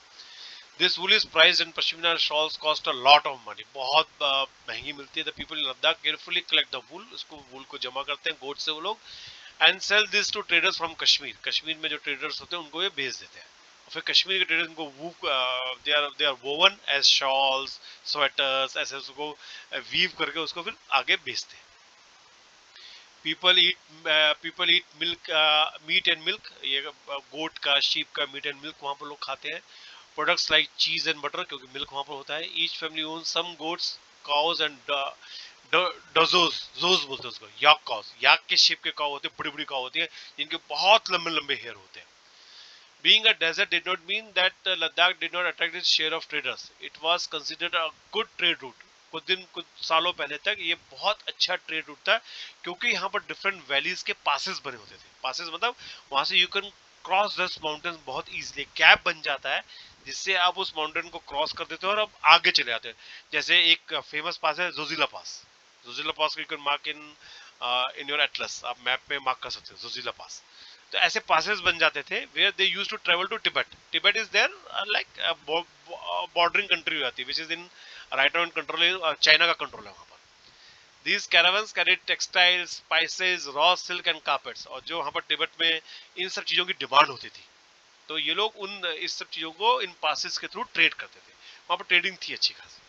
This wool is priced and pashmina shawls cost a lot of money. बहुत महंगी मिलती है। The people in Ladakh carefully collect the वूल, उसको वूल को जमा करते हैं गोट से वो लोग, and sell this to traders from Kashmir. Kashmir में जो ट्रेडर्स होते हैं उनको ये बेच देते हैं। और फिर कश्मीर के ट्रेडर्स उनको they are woven as shawls, sweaters, ऐसे उसको वीव करके उसको फिर आगे बेचते हैं। People eat milk, meat and milk. ये गोट का, शीप का मीट एंड मिल्क वहाँ पर लोग खाते हैं। Products like cheese and butter, क्योंकि मिल्क वहाँ पर होता है। Each family own some goats, cows and dzos, dzos बोलते हैं उसको, याक काउस। याक के शेप के काउ होते हैं, बड़ी बड़ी काउ होती है जिनके बहुत लंबे लंबे हेयर होते हैं। Being a desert did not mean that Ladakh did not attract its share of traders. It was considered a good trade route. कुछ सालों पहले तक ये बहुत अच्छा ट्रेड रूट था क्योंकि यहाँ पर डिफरेंट वैलीज के पासेस बने होते थे। पासेस मतलब वहां से you can cross this mountain बहुत इजीली, कैप बन जाता है जिससे आप उस माउंटेन को क्रॉस कर देते हो और आप आगे चले जाते हैं। जैसे एक फेमस पास है जोजिला पास। जोजिला पास को you can mark in your Atlas, आप मैप में मार्क कर सकते हो जोजिला पास। तो ऐसे पासेस बन जाते थे where they used to travel to Tibet. Tibet is there like bordering country हो जाती है, which is in right now control, China का कंट्रोल है वहां पर। These caravans carried textiles, spices, raw silk and carpets। और जो वहां पर तिब्बत में इन सब चीजों की डिमांड होती थी तो ये लोग उन इस सब चीजों को इन पासेस के थ्रू ट्रेड करते थे। वहां पर ट्रेडिंग थी अच्छी खासी।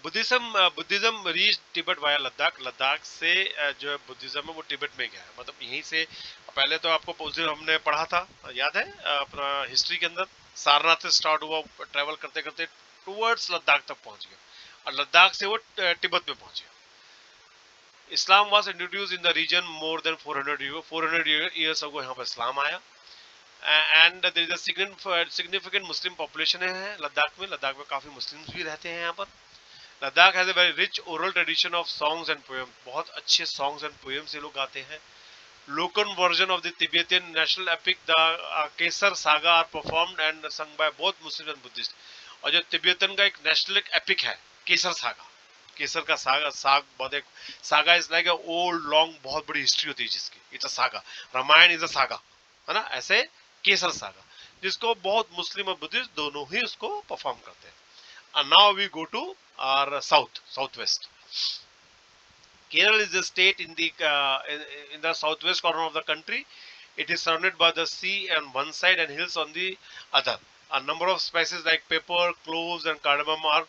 Buddhism reach Tibet via Ladakh. Ladakh से जो है बुद्धिज्म है वो तिब्बत में गया है, मतलब यहीं से। पहले तो आपको उस दिन हमने पढ़ा था, याद है अपना हिस्ट्री के अंदर, सारनाथ से स्टार्ट हुआ, ट्रेवल करते करते टुवर्ड्स लद्दाख तक पहुंच गया और लद्दाख से वो तिब्बत में पहुंच गया। Islam was introduced in the region more than 400 years ago यहाँ पर इस्लाम आया। And there is a significant Muslim population है लद्दाख में। लद्दाख में काफी मुस्लिम्स भी रहते हैं यहाँ पर। Ladakh has a very rich oral tradition of songs and poem. बहुत अच्छे सॉन्ग्स एंड पोएम्स ये लोग गाते हैं। Local version of the Tibetan national epic the Kesar saga are performed and sung by both Muslim and Buddhist. और जो Tibetan का एक नेशनल एपिक है केसर सागा, केसर का बहुत एक saga is like a old long, बहुत बड़ी हिस्ट्री होती है जिसकी, it's a saga. Ramayan is a saga, है ना, ऐसे केसर सागा जिसको बहुत मुस्लिम और बुद्धिस्ट दोनों ही उसको परफॉर्म करते हैं। And now we go to our southwest. Kerala is a state in the southwest corner of the country. It is surrounded by the sea on one side and hills on the other. A number of spices like pepper, cloves, and cardamom are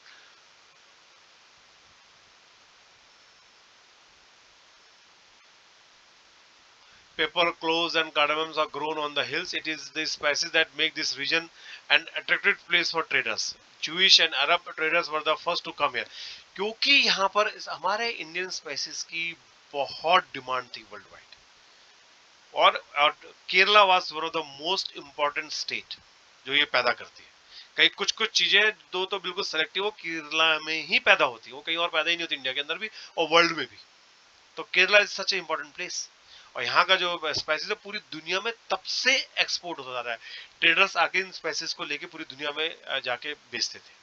pepper, cloves, and cardamoms are grown on the hills. It is the spices that make this region an attractive place for traders. Jewish and Arab traders were the first to come here. क्योंकि यहाँ पर हमारे Indian spices की बहुत demand थी world wide, और Kerala was one of the most important state जो ये पैदा करती है। कई कुछ कुछ चीजें दो तो बिल्कुल सेलेक्टिव वो केरला में ही पैदा होती है, वो कहीं और पैदा ही नहीं होती, इंडिया के अंदर भी और वर्ल्ड में भी। तो Kerala is such A important place, और यहाँ का जो स्पाइसेस है पूरी दुनिया में तब से एक्सपोर्ट होता जा रहा है। ट्रेडर्स आके इन स्पाइसेस को लेके पूरी दुनिया में जाके बेचते थे।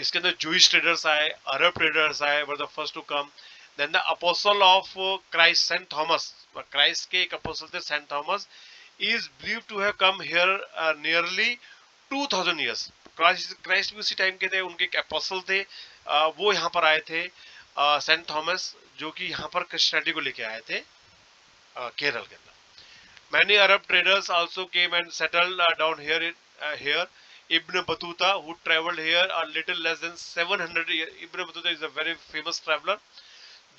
इसके अंदर जूइश ट्रेडर्स आए, अरब ट्रेडर्स आए, were the first to come. Then the apostle of Christ, saint Thomas, Christ के एक अपोस्टल थे saint Thomas, is believed to have come here nearly 2000 years. Christ भी उसी टाइम के थे, उनके एक अपोस्टल थे, वो यहाँ पर आए थे, सेंट थॉमस, जो कि यहाँ पर क्रिश्चियनिटी को लेके आए थे केरल के अंदर। Many Arab traders also came and settled down here. Ibn Battuta, who traveled here a little less than 700 years. Ibn Battuta is a very famous traveler,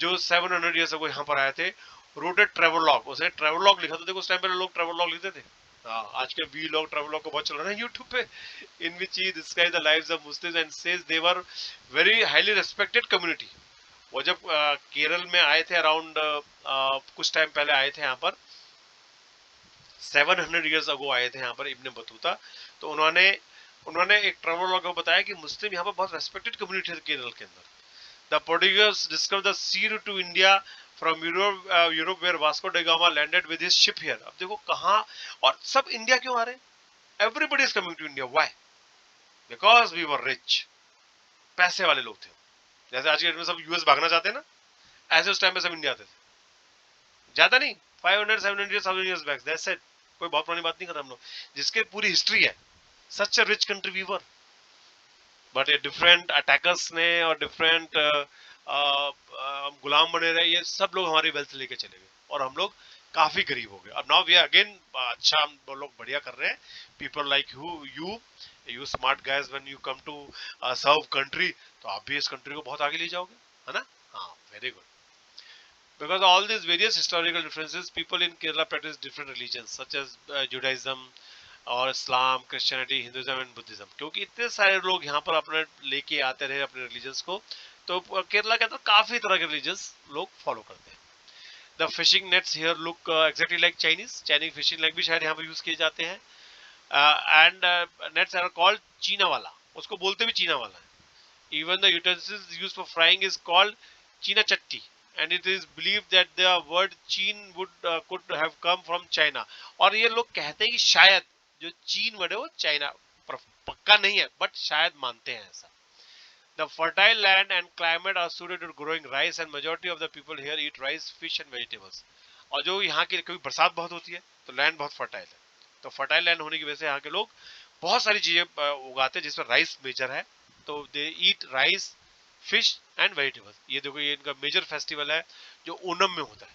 जो 700 years ago यहाँ पर आए थे। wrote a travelogue, उसने travelogue लिखा था। देखो उस टाइम पे लोग travelogue लिखते थे। आज के वीलॉग travelogue को बहुत चल रहा है YouTube पे, in which he describes the lives of Muslims and says they were very highly respected community। वो जब केरल में आए थे अराउंड कुछ टाइम पहले आए थे यहाँ पर, 700 years ago आए थे यहाँ पर इब्न बतूता। तो उन्होंने एक ट्रैवलॉग में बताया कि मुस्लिम यहाँ पर बहुत रेस्पेक्टेड कम्युनिटी है केरल के अंदर। The Portuguese discovered the sea route to India from Europe where Vasco da Gama landed with his ship here. अब देखो कहाँ, और सब इंडिया क्यों आ रहे हैं? Everybody is coming to India, why? Because we were rich, पैसे वाले लोग थे। जैसे आज के डेट में सब यूएस भागना चाहते हैं ना, ऐसे उस टाइम में सब इंडिया आते थे। ज्यादा नहीं, 500-700 years back, that's it। कोई बहुत पुरानी बात नहीं कर रहे हम लोग, जिसके पूरी हिस्ट्री है। Such a rich country we were, but ये डिफरेंट अटैकर्स ने और डिफरेंट गुलाम बने रहे, ये सब लोग हमारी वेल्थ लेके चले गए और हम लोग काफी गरीब हो गए। अब नाउ वी आर अगेन, अच्छा हम लोग बढ़िया कर रहे हैं। People like you smart guys, when you come to serve country, तो आप भी इस कंट्री को बहुत आगे ले जाओगे, है ना? हाँ, very good. Because all these various historical differences, people in Kerala practice different religions such as Judaism और इस्लाम, क्रिश्चियनिटी, हिंदुइज्म एंड बुद्धिज्म। क्योंकि इतने सारे लोग यहाँ पर अपने लेके आते रहे अपने रिलीजन्स को, तो केरला के अंदर काफी तरह के रिलीजन्स लोग फॉलो करते हैं। The fishing nets here look exactly like Chinese fishing net भी शायद यहाँ पर यूज किए जाते हैं। एंड नेट्स आर कॉल्ड चीना वाला, उसको बोलते भी चीना वाला है। Even the utensils used for frying is called चीना चट्टी, and it is believed that the word चीन could have come from China। और ये लोग कहते हैं कि शायद जो चीन वर्ड है वो चाइना, पक्का नहीं है बट शायद मानते हैं ऐसा। The fertile land and climate are suited to growing rice and majority of the people here eat rice, fish and vegetables। और जो यहाँ की कभी बरसात बहुत होती है तो लैंड बहुत फर्टाइल है, तो फर्टाइल लैंड होने की वजह से यहाँ के लोग बहुत सारी चीजें उगाते हैं जिसमें राइस मेजर है। तो they eat rice, fish and vegetables. ये देखो ये इनका मेजर फेस्टिवल है जो ओणम में होता है।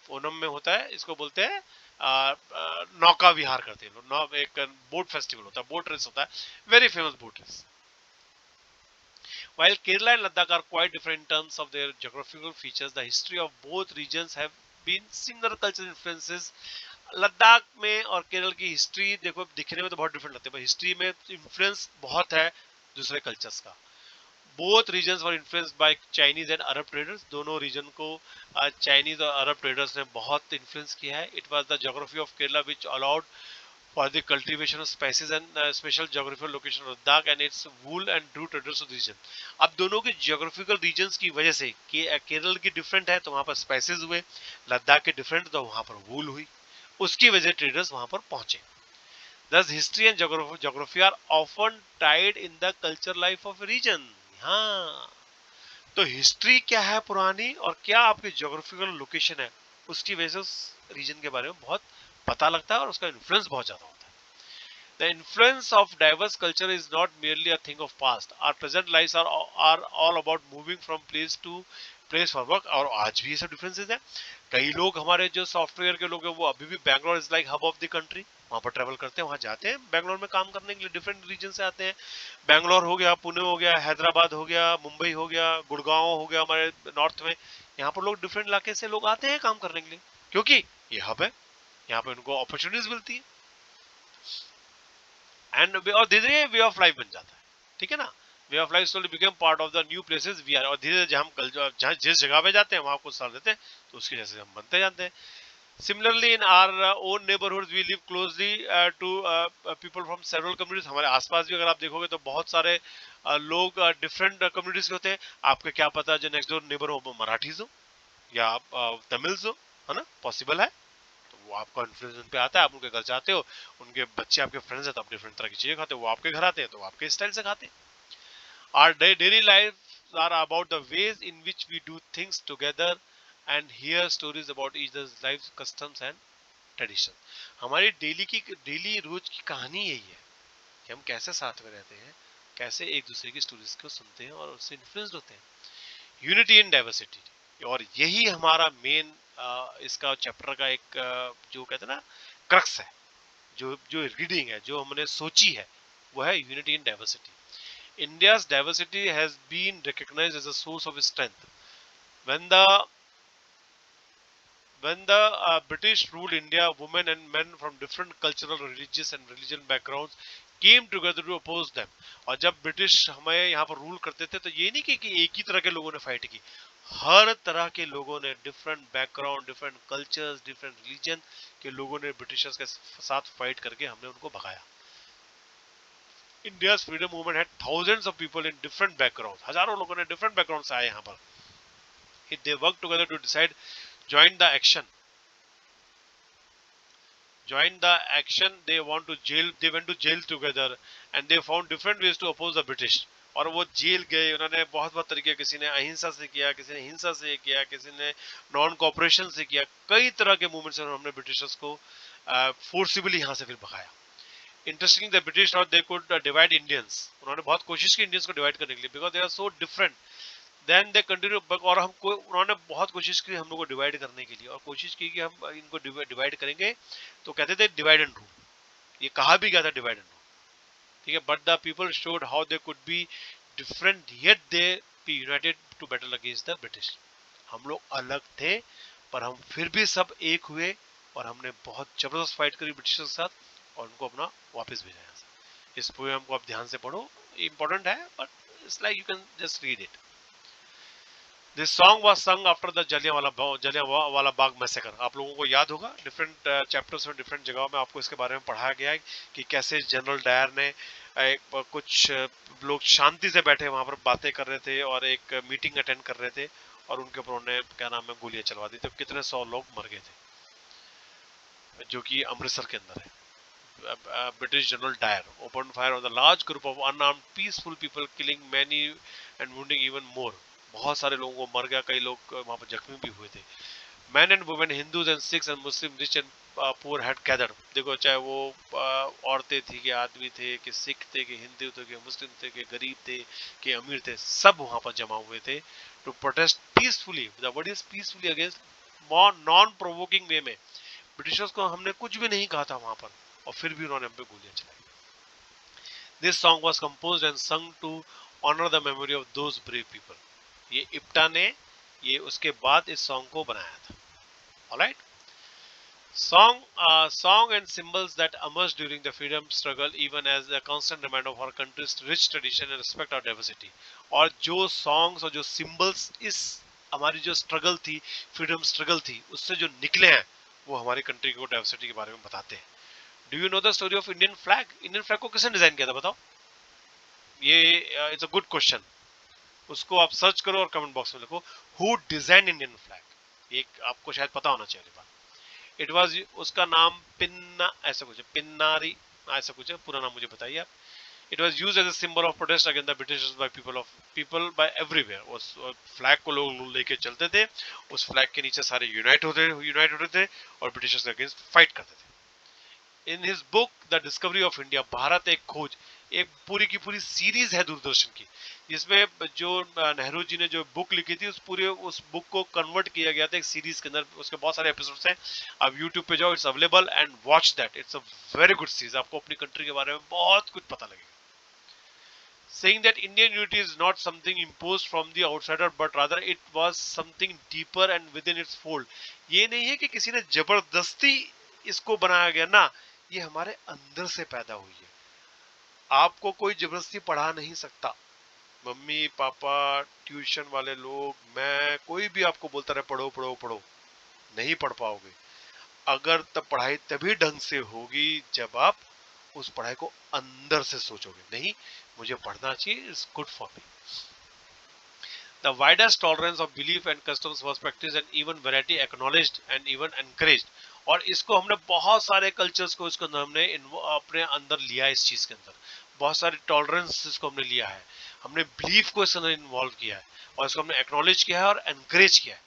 ओणम में होता है, इसको बोलते हैं नौका विहार करते हैं लोग। एक बोट फेस्टिवल होता है, बोट रेस होता है, very famous boat race. While Kerala and Ladakh are quite different in terms of their geographical features, the history of both regions have been similar cultural influences। Ladakh में और केरल की history देखो दिखने में तो बहुत डिफरेंट लगती है, पर हिस्ट्री में इन्फ्लुएंस बहुत है दूसरे कल्चर्स का। Both regions were influenced by Chinese and Arab traders. दोनों रीजन को चाइनीज और अरब ट्रेडर्स ने बहुत इन्फ्लुएंस किया है। It was the geography of Kerala which allowed for the cultivation of spices and special geographical location of Ladakh and its wool and drew traders of region. अब दोनों के ज्योग्राफिकल रीजन्स की वजह से केरल की डिफरेंट है तो वहां पर स्पाइसेस हुए, लद्दाख के डिफरेंट तो वहां पर वूल हुई, उसकी वजह ट्रेडर्स वहां पर पहुंचे। Thus history and geography are often tied in the culture life of a region। हाँ, तो हिस्ट्री क्या है पुरानी और क्या आपकी ज्योग्राफिकल लोकेशन है, उसकी वजह से उस रीजन के बारे में बहुत पता लगता है और उसका इन्फ्लुएंस बहुत ज्यादा होता है। The influence of diverse culture is not merely a thing of past। Our present lives are all about moving from place to place for work। और आज भी ये सब डिफरेंसेस हैं। कई लोग हमारे जो सॉफ्टवेयर के लोग हैं वो अभी भी Bangalore is like hub of the country, वहां पर ट्रेवल करते हैं, वहां जाते हैं बैंगलोर में काम करने के लिए, डिफरेंट रीजन से आते हैं। बैंगलोर हो गया, पुणे हो गया, हैदराबाद हो गया, मुंबई हो गया, गुड़गांव हो गया हमारे नॉर्थ में, यहाँ पर लोग डिफरेंट इलाके से लोग आते हैं काम करने के लिए, क्योंकि ये हब है, यहाँ पे उनको अपॉर्चुनिटीज मिलती है एंड और धीरे धीरे वे ऑफ लाइफ बन जाता है, ठीक है ना। Way of life slowly become part of the new places we are, और धीरे धीरे हम जहाँ जिस जगह पे जाते हैं वहां कुछ साल रहते हैं तो उसके जैसे हम बनते जाते हैं। Similarly, in our own neighborhoods, we live closely to people from several communities. हमारे आसपास भी अगर आप देखोगे तो बहुत सारे लोग डिफरेंट कम्युनिटीज के होते हैं। आपको क्या पता जो नेक्स्ट डोर नेबर हो मराठीज हो या आप तमिल्स हो, है ना, पॉसिबल है। तो वो आपका इन्फ्लुएंस पे आता है, आप उनके घर जाते हो, उनके बच्चे आपके फ्रेंड्स हैं तो आप डिफरेंट तरह की चीजें खाते हो, वो आपके घर आते हैं तो वो आपके स्टाइल से खाते हैं। Our daily lives are about the ways in which we do things together and hear stories about each other's lives, customs and tradition. हमारी डेली रोज की कहानी यही है कि हम कैसे साथ में रहते हैं, कैसे एक दूसरे की स्टोरीज को सुनते हैं और उससे इन्फ्लुएंस्ड होते हैं। यूनिटी इन डाइवर्सिटी, और यही हमारा मेन इसका चैप्टर का एक जो कहते हैं ना क्रक्स है, जो जो रीडिंग है, जो हमने सोची है, वो है unity in diversity. India's diversity has been recognized as a source of strength. When the British ruled India, women and men from different cultural, religious and religion backgrounds came together to oppose them. और जब British हमें यहाँ पर rule करते थे तो ये नहीं कि एक ही तरह के लोगों ने फाइट की, हर तरह के लोगों ने, different background, different cultures, different religion के लोगों ने ब्रिटिशर्स के साथ फाइट करके हमने उनको भगाया। India's freedom movement had thousands of people in different backgrounds. हजारों लोगों ने different backgrounds से आए यहाँ पर. They worked together to decide, join the action. They went to jail together and they found different ways to oppose the British. और वो jail गए, उन्होंने बहुत बहुत तरीके, किसी ने अहिंसा से किया, किसी ने हिंसा से किया, किसी ने नॉन कोऑपरेशन से किया, कई तरह के मूवमेंट्स से हमने ब्रिटिशर्स को फोर्सिबली यहाँ से फिर भगाया। Interesting, the British thought they could divide Indians. उन्होंने बहुत कोशिश की इंडियंस को डिवाइड करने के लिए, because they are so different. Then they continue, और हमको उन्होंने बहुत कोशिश की हम लोग को डिवाइड करने के लिए, और कोशिश की कि हम इनको डिवाइड करेंगे, तो कहते थे डिवाइड एंड रूल, ये कहा भी गया था डिवाइड एंड रूल, ठीक है। But the people showed how they could be different yet they be united to battle against the British. हम लोग अलग थे पर हम फिर भी सब एक हुए और हमने बहुत जबरदस्त फाइट करी ब्रिटिश के साथ और उनको अपना वापस भेजा यहाँ से। इस पोएम को आप ध्यान से पढ़ो, इंपॉर्टेंट है, but it's like you can just read it. This song was sung after the Jallianwala Bagh massacre. आप लोगों को याद होगा, डिफरेंट चैप्टर्स में, डिफरेंट जगहों में आपको इसके बारे में पढ़ाया गया है कि कैसे जनरल डायर ने कुछ लोग शांति से बैठे वहां पर बातें कर रहे थे और एक मीटिंग अटेंड कर रहे थे और उनके ऊपर उन्होंने क्या नाम है गोलियां चलवा दी, तो कितने 100 लोग मर गए थे, जो कि अमृतसर के अंदर है। British General Dyer opened fire on the large group of unarmed peaceful people, killing many and wounding even more. बहुत सारे लोगों को मर गया, कई लोग वहां पर जख्मी भी हुए थे। Men and women, Hindus and Sikhs and Muslims, rich and poor had gathered. देखो, चाहे वो औरतें थी कि आदमी थे कि सिख थे कि हिंदू थे कि मुस्लिम थे कि गरीब थे कि अमीर थे, सब वहां पर जमा हुए थे to protest peacefully. The word is peacefully against non-provoking way में। ब्रिटिशर्स को हमने कुछ भी नहीं कहा था वहां पर और फिर भी उन्होंने हम पे गोलियां चलाई। This song was composed and sung to honor the memory of those brave people. ये इप्टा ने ये उसके बाद इस सॉन्ग को बनाया था। Alright? Song and symbols that emerged during the freedom struggle, even as a constant reminder of our country's rich tradition and respect our diversity. और जो songs और जो symbols इस हमारी जो struggle थी, freedom struggle थी, उससे जो निकले हैं, वो हमारी कंट्री को डाइवर्सिटी के बारे में बताते हैं। Do you know the story of Indian flag? Indian flag को किसने डिजाइन किया था बताओ? ये इट्स अ गुड क्वेश्चन, उसको आप सर्च करो और कमेंट बॉक्स में लिखो, हु डिजाइन इंडियन फ्लैग। एक आपको शायद पता होना चाहिए बात। इट वाज, उसका नाम पिन्ना ऐसा कुछ है, पिन्नारी ऐसा कुछ है, पूरा नाम मुझे बताइए आप। It was used as a symbol of protest against the Britishers by people by everywhere. उस फ्लैग को लोग लेके चलते थे, उस फ्लैग के नीचे सारे यूनाइट होते थे और ब्रिटिशर्स के अगेंस्ट फाइट करते थे। In his book the discovery of India, Bharat एक खोज, एक पूरी की पूरी सीरीज है दूरदर्शन की, जिसमें जो नेहरू जी ने जो बुक लिखी थी उस बुक को कन्वर्ट किया गया था एक सीरीज के अंदर। उसके बहुत सारे एपिसोड्स हैं, आप यूट्यूब पे जाओ, it's available and watch that. It's a very good series, आपको अपनी कंट्री के बारे में बहुत कुछ पता लगेगा। saying that Indian unity is not something imposed from the outsider but rather it was something deeper and within its fold. ये नहीं है कि किसी ने जबरदस्ती इसको बनाया गया ना, ये हमारे अंदर से पैदा हुई है। आपको कोई जबरदस्ती पढ़ा नहीं सकता। मम्मी पापा, ट्यूशन वाले लोग, मैं, कोई भी आपको बोलता रहे पढ़ो पढ़ो पढ़ो, नहीं पढ़ पाओगे। अगर तब पढ़ाई तभी ढंग से होगी जब आप उस पढ़ाई को अंदर से सोचोगे, नहीं मुझे पढ़ना चाहिए, it's good for me. The widest tolerance of belief and customs was practiced and even variety acknowledged and even encouraged। और इसको हमने बहुत सारे कल्चर्स को इसके अंदर हमने अपने अंदर लिया है। इस चीज के अंदर बहुत सारे टॉलरेंस इसको हमने लिया है, हमने बिलीफ को इसके अंदर इन्वॉल्व किया है और इसको हमने एक्नॉलेज किया है और एनकरेज किया है।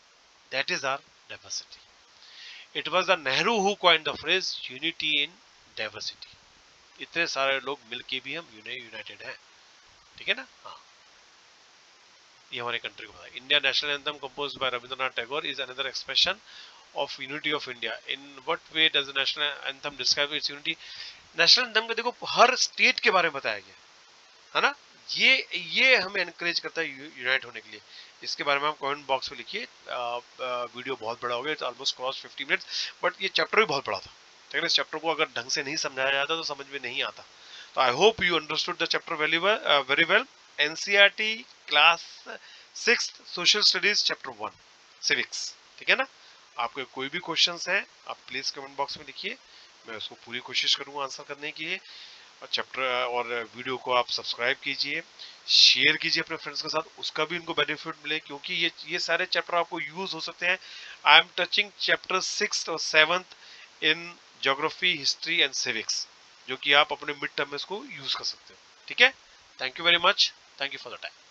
That is our diversity. It was the Nehru who coined the phrase unity in diversity. इतने सारे लोग मिलके भी हम यूनाइटेड हैं, ठीक है ना। हाँ, ये हमारे कंट्री को पता है। India national anthem composed bye Rabindranath Tagore is another expression of unity of India. In what way does the national anthem describe it's unity. National anthem को देखो हर स्टेट के बारे में बताया गया है ना। ये हमें एनकरेज करता है यूनाइट होने के लिए। इसके बारे में आप कमेंट बॉक्स में लिखिए। वीडियो बहुत बड़ा हो गया, it's almost cross 50 minutes, but ये चैप्टर भी बहुत बड़ा था, लेकिन इस चैप्टर को अगर ढंग से नहीं समझाया जाता तो समझ में नहीं आता। तो I hope you understood the chapter very well. NCERT class 6 social studies chapter 1 civics, ठीक है ना। आपके कोई भी क्वेश्चंस हैं आप प्लीज कमेंट बॉक्स में लिखिए, मैं उसको पूरी कोशिश करूंगा आंसर करने की। और चैप्टर और वीडियो को आप सब्सक्राइब कीजिए, शेयर कीजिए अपने फ्रेंड्स के साथ, उसका भी उनको बेनिफिट मिले, क्योंकि ये सारे चैप्टर आपको यूज हो सकते हैं। आई एम टचिंग चैप्टर 6 और 7 in geography, history and civics, जो कि आप अपने मिड टर्म में इसको यूज कर सकते हो, ठीक है। Thank you very much, thank you for the time.